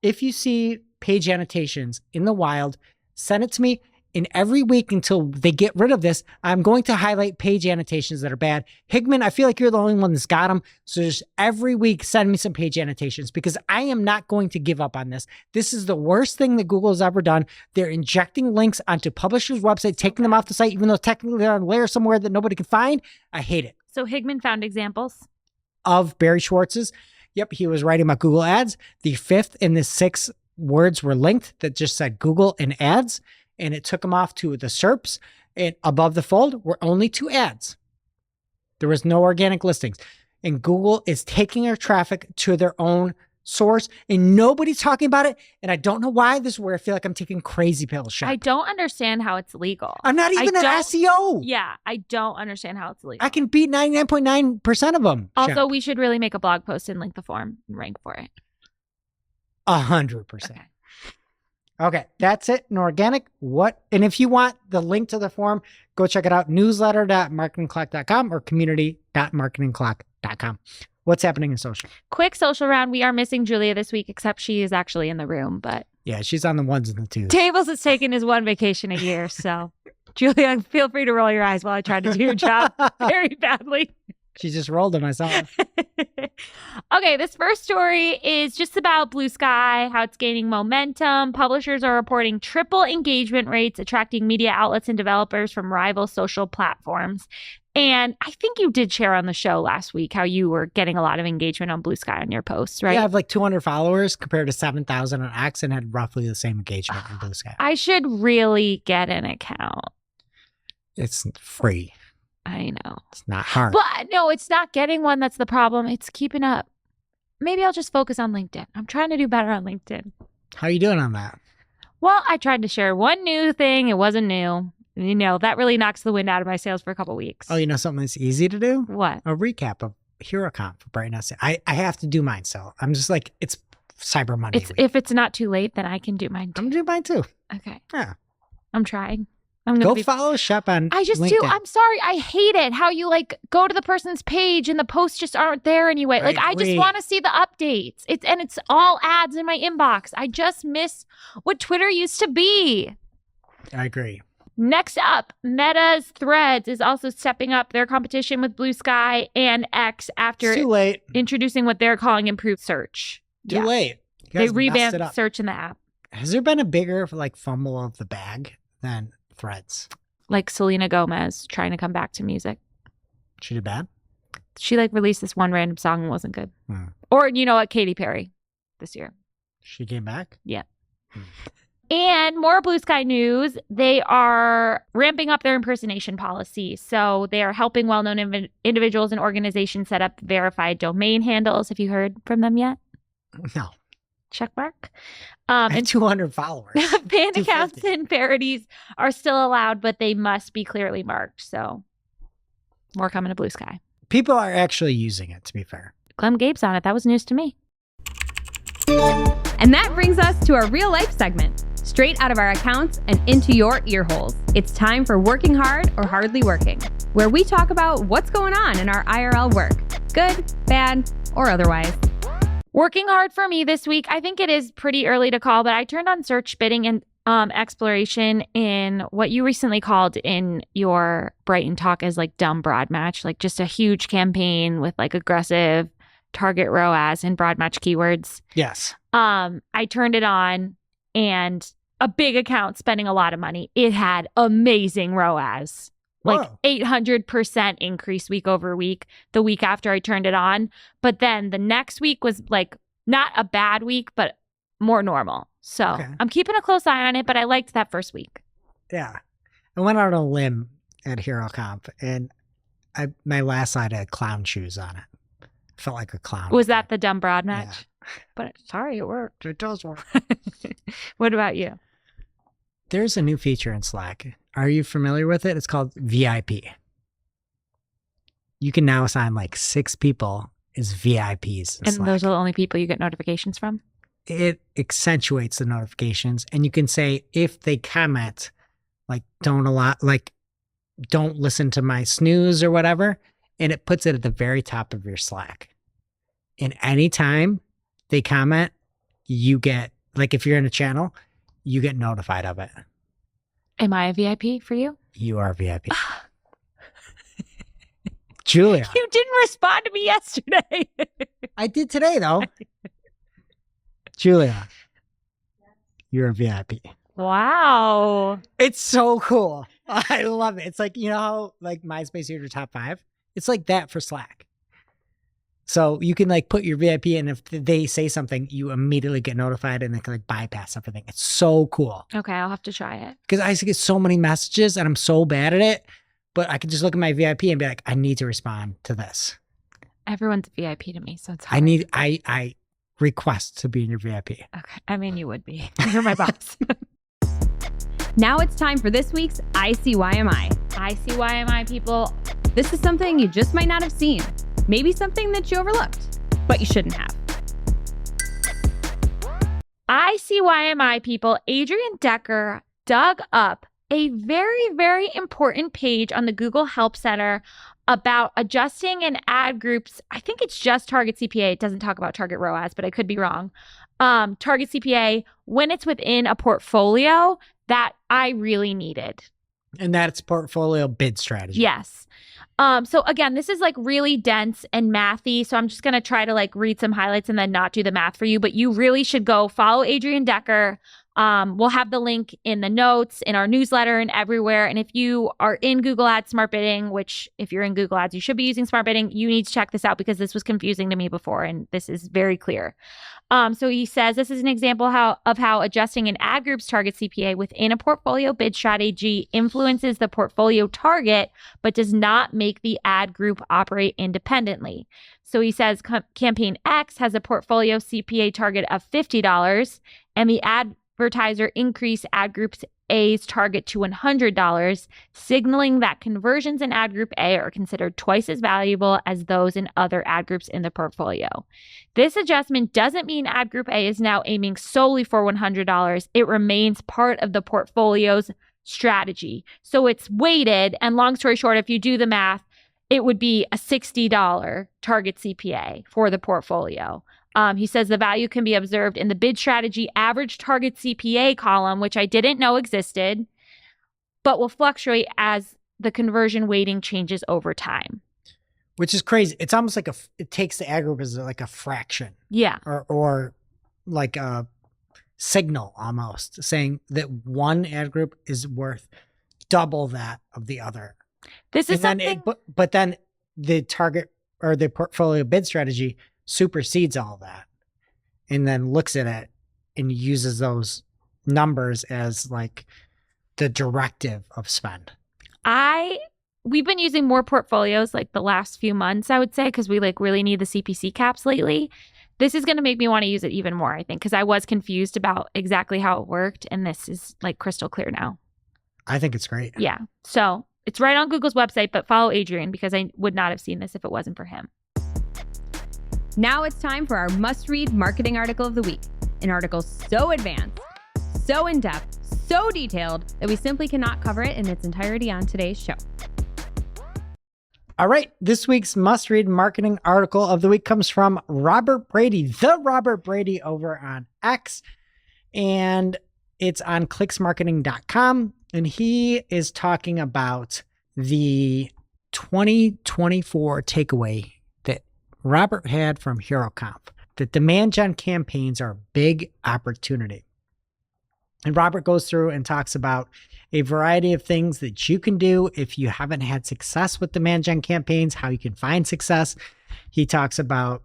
If you see Page Annotations in the wild, send it to me. And every week until they get rid of this, I'm going to highlight Page Annotations that are bad. Higman, I feel like you're the only one that's got them. So just every week, send me some Page Annotations because I am not going to give up on this. This is the worst thing that Google has ever done. They're injecting links onto publishers' websites, taking them off the site, even though technically they're on a layer somewhere that nobody can find. I hate it. So Higman found examples of Barry Schwartz's. Yep, he was writing about Google Ads. The 5th and the 6th words were linked that just said Google and ads. And it took them off to the SERPs, and above the fold were only 2 ads. There was no organic listings. And Google is taking their traffic to their own source, and nobody's talking about it. And I don't know why. This is where I feel like I'm taking crazy pills. I don't understand how it's legal. I'm not even an SEO. Yeah, I don't understand how it's legal. I can beat 99.9% of them. Also, we should really make a blog post and link the form and rank for it. 100%. Okay. Okay, that's it. And organic. And if you want the link to the forum, go check it out. Newsletter.marketingclock.com or community.marketingclock.com. What's happening in social? Quick social round. We are missing Julia this week, except she is actually in the room. But yeah, she's on the ones and the twos. Tables has taken his one vacation a year. So Julia, feel free to roll your eyes while I try to do your job very badly. She just rolled them, I saw it. Okay, this first story is just about Blue Sky, how it's gaining momentum. Publishers are reporting triple engagement rates, attracting media outlets and developers from rival social platforms. And I think you did share on the show last week how you were getting a lot of engagement on Blue Sky on your posts, right? Yeah, I have like 200 followers compared to 7,000 on X and had roughly the same engagement on Blue Sky. I should really get an account. It's free. I know. It's not hard. But no, it's not getting one that's the problem. It's keeping up. Maybe I'll just focus on LinkedIn. I'm trying to do better on LinkedIn. How are you doing on that? Well, I tried to share one new thing. It wasn't new. You know, that really knocks the wind out of my sails for a couple weeks. Oh, you know something that's easy to do? What? A recap of HeroCon for Brighton SE. I have to do mine, so I'm just like, it's Cyber Monday week. If it's not too late, then I can do mine too. I'm going to do mine too. Okay. Yeah. I'm trying. Go follow Shep on I just LinkedIn. do. I'm sorry. I hate it how you like go to the person's page and the posts just aren't there anyway. Like I just want to see the updates. It's all ads in my inbox. I just miss what Twitter used to be. I agree. Next up, Meta's Threads is also stepping up their competition with Blue Sky and X after It's too late. Introducing what they're calling improved search. Too late. They revamped search in the app. Has there been a bigger like fumble of the bag than Threads? Like Selena Gomez trying to come back to music. She did bad? She like released this one random song and wasn't good. Or you know what, Katy Perry this year. She came back? Yeah. And more Blue Sky news. They are ramping up their impersonation policy. So they are helping well-known individuals and organizations set up verified domain handles. Have you heard from them yet? No. check mark. I have And 200 followers. fan accounts 250. and parodies are still allowed, but they must be clearly marked. So more coming to Blue Sky. People are actually using it, to be fair. Clem Gabe's on it. That was news to me. And that brings us to our real life segment, straight out of our accounts and into your ear holes. It's time for Working Hard or Hardly Working, where we talk about what's going on in our IRL work, good, bad, or otherwise. Working hard for me this week. I think it is pretty early to call, but I turned on search bidding and exploration in what you recently called in your Brighton talk as like dumb broad match, like just a huge campaign with like aggressive target ROAS and broad match keywords. Yes. I turned it on and a big account spending a lot of money. It had amazing ROAS. Like Whoa. 800% increase week over week the week after I turned it on. But then the next week was like not a bad week, but more normal. So Okay. I'm keeping a close eye on it, but I liked that first week. Yeah. I went out on a limb at Hero Comp, and my last side had clown shoes on it. Felt like a clown. Was that the dumb broad match? Yeah. But sorry, it worked. It does work. What about you? There's a new feature in Slack. Are you familiar with it? It's called VIP. You can now assign like 6 people as VIPs in And Slack. those are the only people you get notifications from? It accentuates the notifications, and you can say if they comment, like don't listen to my snooze or whatever, and it puts it at the very top of your Slack. And anytime they comment, you get, like if you're in a channel, you get notified of it. Am I a VIP for you? You are VIP. Julia. You didn't respond to me yesterday. I did today though. Julia. You're a VIP. Wow. It's so cool. I love it. It's like, you know how like MySpace are your top 5? It's like that for Slack. So you can like put your VIP in, if they say something, you immediately get notified and they can like bypass everything. It's so cool. Okay, I'll have to try it. Because I used to get so many messages and I'm so bad at it, but I can just look at my VIP and be like, I need to respond to this. Everyone's a VIP to me, so it's hard. I request to be in your VIP. Okay. I mean, you would be. You're my boss. Now it's time for this week's ICYMI. ICYMI people. This is something you just might not have seen. Maybe something that you overlooked, but you shouldn't have. ICYMI people, Adrian Decker dug up a very, very important page on the Google Help Center about adjusting in ad groups. I think it's just target CPA. It doesn't talk about target ROAS, but I could be wrong. Target CPA when it's within a portfolio that I really needed. And that's portfolio bid strategy. Yes. So again, this is like really dense and mathy. So I'm just going to try to like read some highlights and then not do the math for you, but you really should go follow Adrian Decker. We'll have the link in the notes, in our newsletter, and everywhere. And if you are in Google Ads Smart Bidding, which if you're in Google Ads, you should be using Smart Bidding, you need to check this out because this was confusing to me before, and this is very clear. So he says this is an example of how adjusting an ad group's target CPA within a portfolio bid strategy influences the portfolio target, but does not make the ad group operate independently. So he says campaign X has a portfolio CPA target of $50, and the advertiser increased ad group A's target to $100, signaling that conversions in ad group A are considered twice as valuable as those in other ad groups in the portfolio. This adjustment doesn't mean ad group A is now aiming solely for $100. It remains part of the portfolio's strategy. So it's weighted, and long story short, if you do the math, it would be a $60 target CPA for the portfolio. He says the value can be observed in the bid strategy average target CPA column, which I didn't know existed, but will fluctuate as the conversion weighting changes over time. Which is crazy. It's almost like it takes the ad group as like a fraction. Yeah. Or like a signal almost, saying that one ad group is worth double that of the other. This is and something. then but then the target or the portfolio bid strategy supersedes all that and then looks at it and uses those numbers as like the directive of spend. We've been using more portfolios like the last few months, I would say, because we like really need the CPC caps lately. This is going to make me want to use it even more, I think, because I was confused about exactly how it worked. And this is like crystal clear now. I think it's great. Yeah. So it's right on Google's website, but follow Adrian because I would not have seen this if it wasn't for him. Now it's time for our must-read marketing article of the week. An article so advanced, so in-depth, so detailed that we simply cannot cover it in its entirety on today's show. All right. This week's must-read marketing article of the week comes from Robert Brady, the Robert Brady over on X. And it's on clicksmarketing.com. And he is talking about the 2024 takeaway that Robert had from HeroConf, that demand gen campaigns are a big opportunity. And Robert goes through and talks about a variety of things that you can do if you haven't had success with demand gen campaigns, how you can find success. He talks about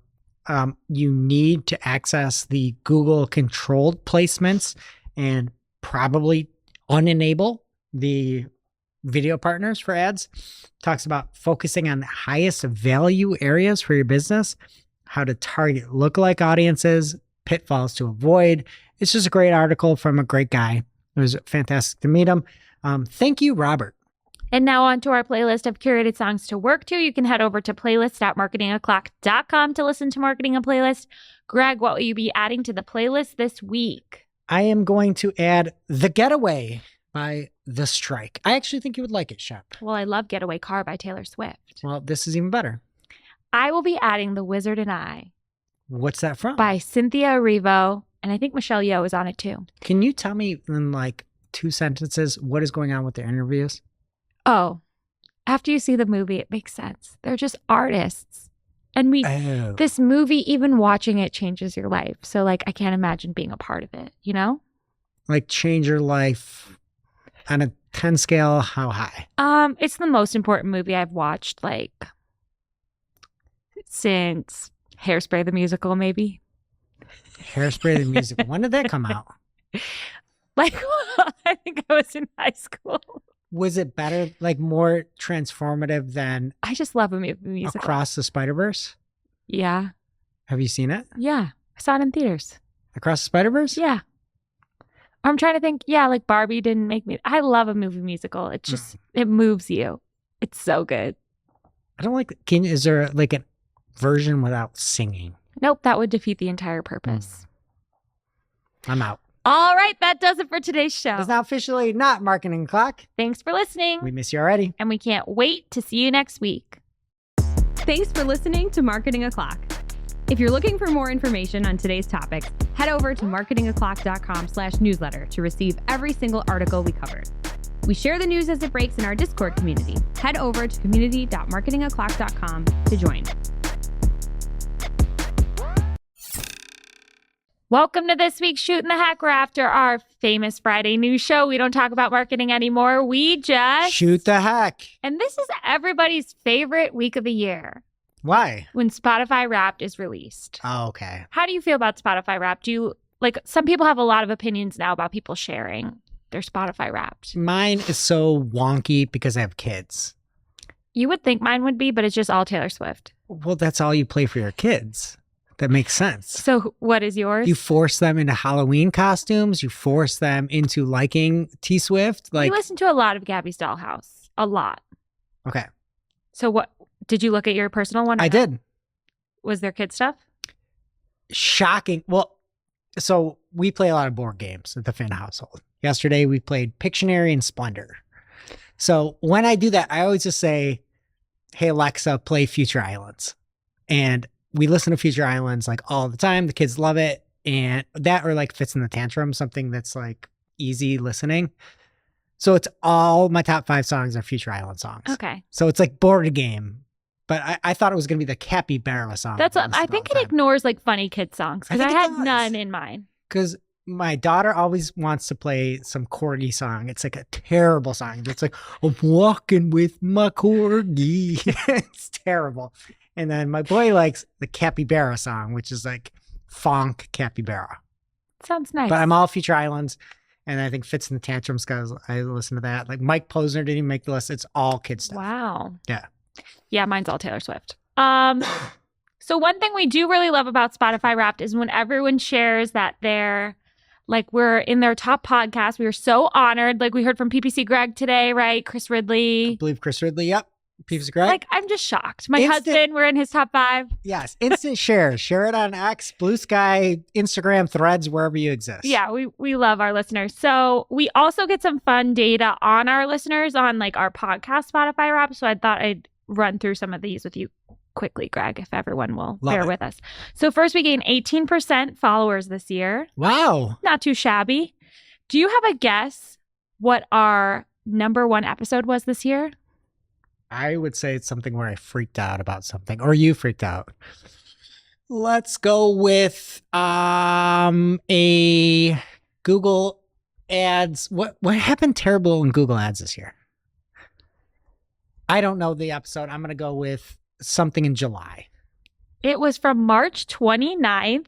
you need to access the Google controlled placements and probably unenable the video partners for ads. Talks about focusing on the highest value areas for your business, how to target lookalike audiences, pitfalls to avoid. It's just a great article from a great guy. It was fantastic to meet him. Thank you, Robert. And now on to our playlist of curated songs to work to. You can head over to playlist.marketingoclock.com to listen to Marketing a Playlist. Greg, what will you be adding to the playlist this week? I am going to add The Getaway by The Strike. I actually think you would like it, Shep. Well, I love Getaway Car by Taylor Swift. Well, this is even better. I will be adding The Wizard and I What's that from? by Cynthia Erivo, and I think Michelle Yeoh is on it too. Can you tell me in like 2 sentences what is going on with their interviews? Oh, after you see the movie, it makes sense. They're just artists. And this movie, even watching it changes your life. So like, I can't imagine being a part of it, you know? Like change your life on a 10 scale, how high? It's the most important movie I've watched like since Hairspray the musical, maybe. Hairspray the musical. When did that come out? Like, I think I was in high school. Was it better, like more transformative than I just love a movie musical. Across the Spider-Verse? Yeah. Have you seen it? Yeah. I saw it in theaters. Across the Spider-Verse? Yeah. I'm trying to think. Yeah, like Barbie didn't make me. I love a movie musical. It just, it moves you. It's so good. I don't like, is there like a version without singing? Nope, that would defeat the entire purpose. I'm out. All right, that does it for today's show. It's now officially not Marketing Clock. Thanks for listening. We miss you already. And we can't wait to see you next week. Thanks for listening to Marketing O'Clock. If you're looking for more information on today's topics, head over to marketingoclock.com/newsletter to receive every single article we covered. We share the news as it breaks in our Discord community. Head over to community.marketingoclock.com to join. Welcome to this week's Shootin' the Heck. We're after our famous Friday news show. We don't talk about marketing anymore. We just shoot the heck. And this is everybody's favorite week of the year. Why? When Spotify Wrapped is released. Oh, okay. How do you feel about Spotify Wrapped? Do you like, some people have a lot of opinions now about people sharing their Spotify Wrapped. Mine is so wonky because I have kids. You would think mine would be, but it's just all Taylor Swift. Well, that's all you play for your kids. That makes sense. So what is yours? You force them into Halloween costumes. You force them into liking T Swift. Like, you listen to a lot of Gabby's Dollhouse. A lot. Okay. So what, did you look at your personal one? I did. Was there kid stuff? Shocking. Well, so we play a lot of board games at the Finn household. Yesterday we played Pictionary and Splendor. So when I do that, I always just say, hey, Alexa, play Future Islands. And we listen to Future Islands like all the time. The kids love it. And that, or like Fits in the Tantrum, something that's like easy listening. So it's all my top 5 songs are Future Island songs. Okay. So it's like board game. But I thought it was going to be the Capybara song. That's I think it ignores like funny kid songs because I had none in mine. Because my daughter always wants to play some corgi song. It's like a terrible song. It's like, I'm walking with my corgi. It's terrible. And then my boy likes the Capybara song, which is like funk Capybara. Sounds nice. But I'm all Future Islands. And I think Fits in the Tantrums because I listen to that. Like Mike Posner didn't even make the list. It's all kid stuff. Wow. Yeah. Yeah, mine's all Taylor Swift. So one thing we do really love about Spotify Wrapped is when everyone shares that we're in their top podcast. We are so honored. Like we heard from PPC Greg today, right? Chris I Ridley. believe Chris Ridley. Yep. Peeps Greg. Like I'm just shocked. My husband, we're in his top 5. Yes. Instant share. Share it on X, Blue Sky, Instagram, Threads, wherever you exist. Yeah, we love our listeners. So we also get some fun data on our listeners on like our podcast Spotify Wrap. So I thought I'd run through some of these with you quickly, Greg, if everyone will bear with us. So first, we gained 18% followers this year. Wow. Not too shabby. Do you have a guess what our number 1 episode was this year? I would say it's something where I freaked out about something, or you freaked out. Let's go with a Google Ads. What happened terrible in Google Ads this year? I don't know the episode. I'm going to go with something in July. It was from March 29th.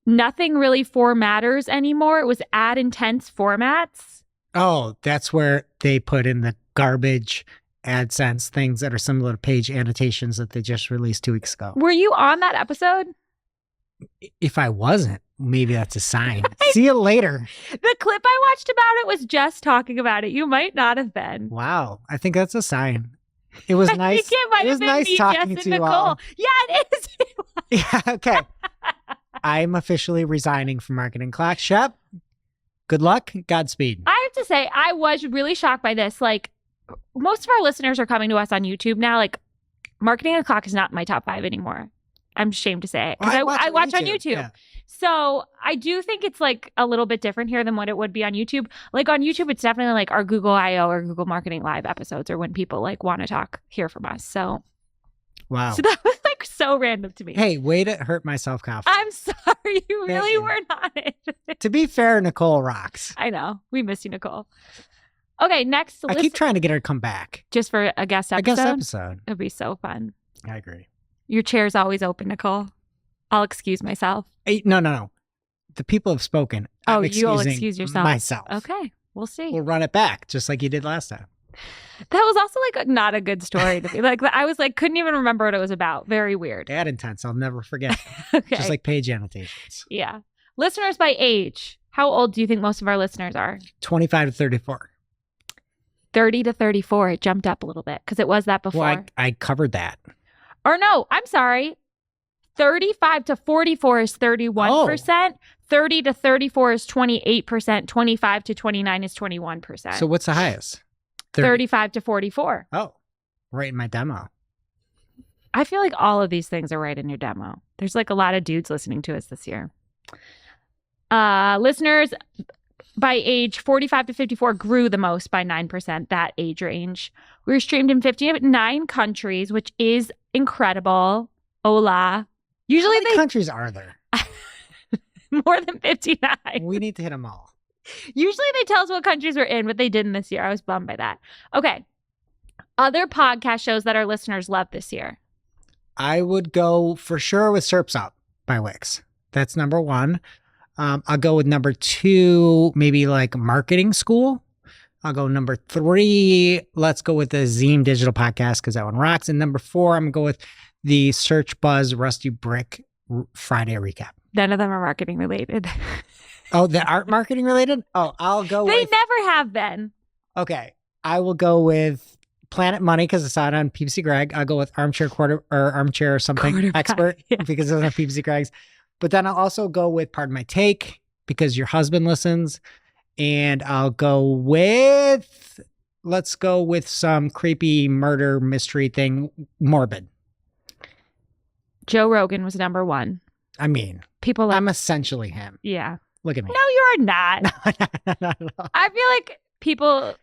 Nothing really matters anymore. It was ad intense formats. Oh, that's where they put in the garbage AdSense things that are similar to Page Annotations that they just released 2 weeks ago. Were you on that episode? If I wasn't, maybe that's a sign. See you later. The clip I watched about it was just talking about it. You might not have been. Wow. I think that's a sign. It was nice. I think it might was have been nice me, talking Jess, to and you Nicole. all. Yeah, it is. Yeah, okay. I'm officially resigning from Marketing Clock. Shep, good luck. Godspeed. I have to say, I was really shocked by this. Like, most of our listeners are coming to us on YouTube now. Like, Marketing the Clock is not in my top 5 anymore. I'm ashamed to say it. Because I watch on YouTube. Yeah. So I do think it's like a little bit different here than what it would be on YouTube. Like on YouTube, it's definitely like our Google I/O or Google Marketing Live episodes or when people like want to hear from us. So Wow. So that was like so random to me. Hey, way to hurt my self-confidence. I'm sorry. You really you. weren't on it. To be fair, Nicole rocks. I know. We miss you, Nicole. Okay, next. I keep trying to get her to come back. Just for a guest episode? A guest episode. It'd be so fun. I agree. Your chair's always open, Nicole. I'll excuse myself. Hey, no. The people have spoken. Oh, I'm you'll excusing excuse yourself. myself. Okay, we'll see. We'll run it back, just like you did last time. That was also like not a good story to be like. I was like, couldn't even remember what it was about. Very weird. Ad intense. I'll never forget. Okay. Just like Page Annotations. Yeah. Listeners by age. How old do you think most of our listeners are? 25 to 34. 30 to 34. It jumped up a little bit because it was that before. Well, I covered that. Or no, I'm sorry. 35 to 44 is 31%. 30 to 34 is 28%. 25 to 29 is 21%. So what's the highest? 35 to 44. Oh, right in my demo. I feel like all of these things are right in your demo. There's like a lot of dudes listening to us this year. Listeners by age 45 to 54 grew the most by 9%, that age range. We were streamed in 59 countries, which is incredible. Hola. Usually How many countries are there? more than 59. We need to hit them all. Usually they tell us what countries we're in, but they didn't this year. I was bummed by that. Okay. Other podcast shows that our listeners love this year. I would go for sure with SERPs Up by Wix. That's number 1. I'll go with number 2, maybe like Marketing School. I'll go number 3. Let's go with the Zine Digital Podcast because that one rocks. And number 4, I'm going to go with the Search Buzz Rusty Brick Friday recap. None of them are marketing related. Oh, the art marketing related? Oh, I'll go They with... never have been. Okay. I will go with Planet Money because I saw it on PPC Greg. I'll go with Armchair something expert because it doesn't have PPC Greg's. But then I'll also go with Pardon My Take because your husband listens. And I'll go with, let's go with some creepy murder mystery thing, Morbid. Joe Rogan was number 1. I mean, People like, I'm essentially him. yeah. Look at me. No, you are not. Not at all. I feel like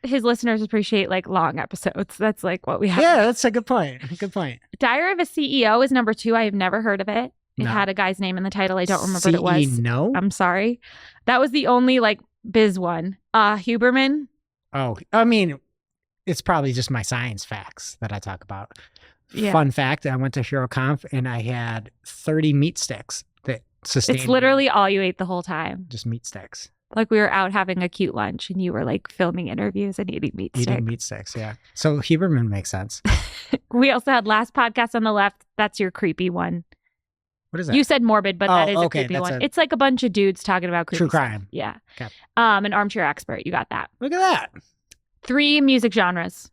his listeners appreciate like long episodes. That's like what we have. Yeah, that's a good point. Good point. Diary of a CEO is number 2. I have never heard of it. It No. had a guy's name in the title. I don't remember what it was. No. I'm sorry. That was the only like biz one. Huberman. Oh, I mean, it's probably just my science facts that I talk about. Yeah. Fun fact, I went to HeroConf and I had 30 meat sticks that sustained It's me. literally all you ate the whole time. Just meat sticks. Like we were out having a cute lunch and you were like filming interviews and eating meat sticks. Eating meat sticks, yeah. So Huberman makes sense. We also had last podcast on the left. That's your creepy one. What is that? You said morbid, but that is a okay, creepy that's one. It's like a bunch of dudes talking about creepy True stuff. crime. Yeah. Okay. An armchair expert. You got that. Look at that. 3 music genres.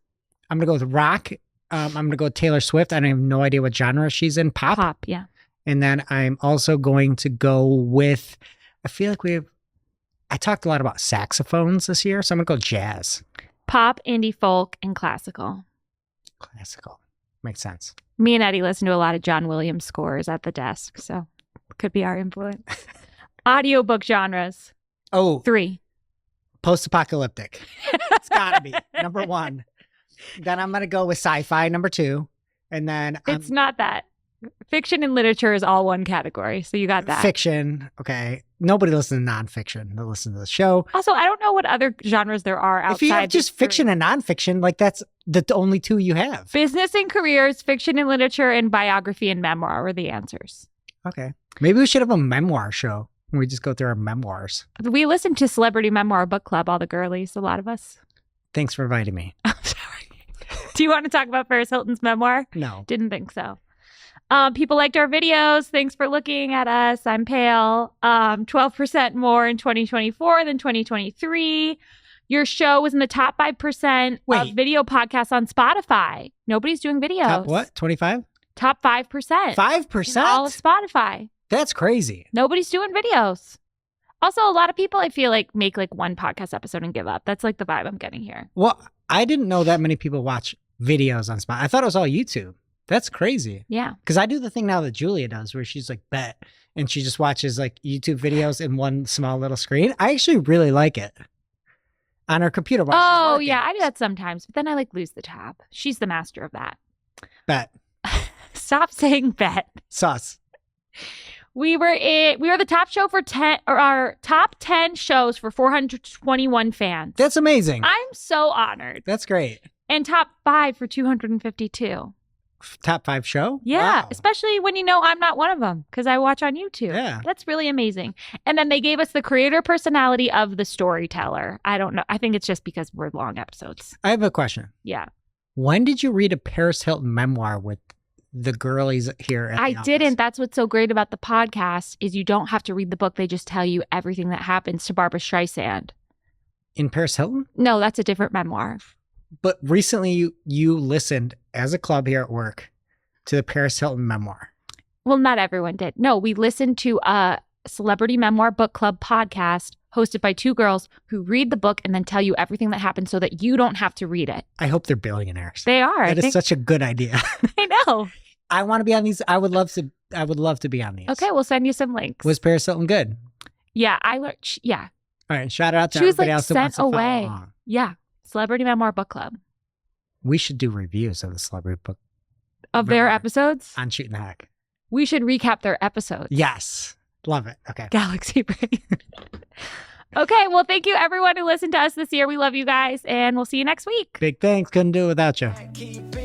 I'm going to go with rock. I'm going to go with Taylor Swift. I have no idea what genre she's in. Pop. Yeah. And then I'm also going to go with, I feel like I talked a lot about saxophones this year, so I'm going to go jazz. Pop, indie, folk, and classical. Classical. Makes sense. Me and Eddie listen to a lot of John Williams scores at the desk, so could be our influence. Audiobook genres. 3. Post-apocalyptic. It's got to be number 1. Then I'm going to go with sci-fi, number 2. And then It's not that. Fiction and literature is all one category, so you got that. Fiction. Okay. Nobody listens to nonfiction. They listen to the show. Also, I don't know what other genres there are outside. If you have just fiction and nonfiction, like that's the only 2 you have. Business and careers, fiction and literature, and biography and memoir were the answers. Okay. Maybe we should have a memoir show where we just go through our memoirs. We listened to Celebrity Memoir Book Club, all the girlies, a lot of us. Thanks for inviting me. I'm sorry. Do you want to talk about Paris Hilton's memoir? No. Didn't think so. People liked our videos. Thanks for looking at us. I'm pale. 12% more in 2024 than 2023. Your show was in the top 5% of video podcasts on Spotify. Nobody's doing videos. Top what? 25? Top 5%. 5%? In all of Spotify. That's crazy. Nobody's doing videos. Also, a lot of people, I feel like, make like one podcast episode and give up. That's like the vibe I'm getting here. Well, I didn't know that many people watch videos on Spotify. I thought it was all YouTube. That's crazy. Yeah. Because I do the thing now that Julia does where she's like, bet. And she just watches like YouTube videos in one small little screen. I actually really like it. On her computer. while she's Oh, working. yeah. I do that sometimes, but then I like lose the tab. She's the master of that. Bet. Stop saying bet. Sus. We were the top show for our top 10 shows for 421 fans. That's amazing. I'm so honored. That's great. And top 5 for 252. Top 5 show? Yeah, Wow. especially when you know I'm not one of them because I watch on YouTube. Yeah. That's really amazing. And then they gave us the creator personality of the storyteller. I don't know. I think it's just because we're long episodes. I have a question. Yeah. When did you read a Paris Hilton memoir with the girlies here at the I office? didn't. That's what's so great about the podcast is you don't have to read the book. They just tell you everything that happens to Barbara Streisand. In Paris Hilton? No, that's a different memoir. But recently you listened as a club here at work to the Paris Hilton memoir. Well, not everyone did. No, we listened to a Celebrity Memoir Book Club podcast hosted by 2 girls who read the book and then tell you everything that happened so that you don't have to read it. I hope they're billionaires. They are. That is such a good idea. I know. I want to be on these. I would love to be on these. Okay, we'll send you some links. Was Paris Hilton good? Yeah, I learned. Yeah, All right. Shout out to she was everybody like else that wants sent to follow away. along. Yeah, Celebrity Memoir Book Club We should do reviews of the celebrity book of their Memoir. episodes. on Shootin The Heck. We should recap their episodes. Yes. Love it. Okay. Galaxy Brain. Okay, well, thank you everyone who listened to us this year. We love you guys, and we'll see you next week. Big thanks. Couldn't do it without you. Keep it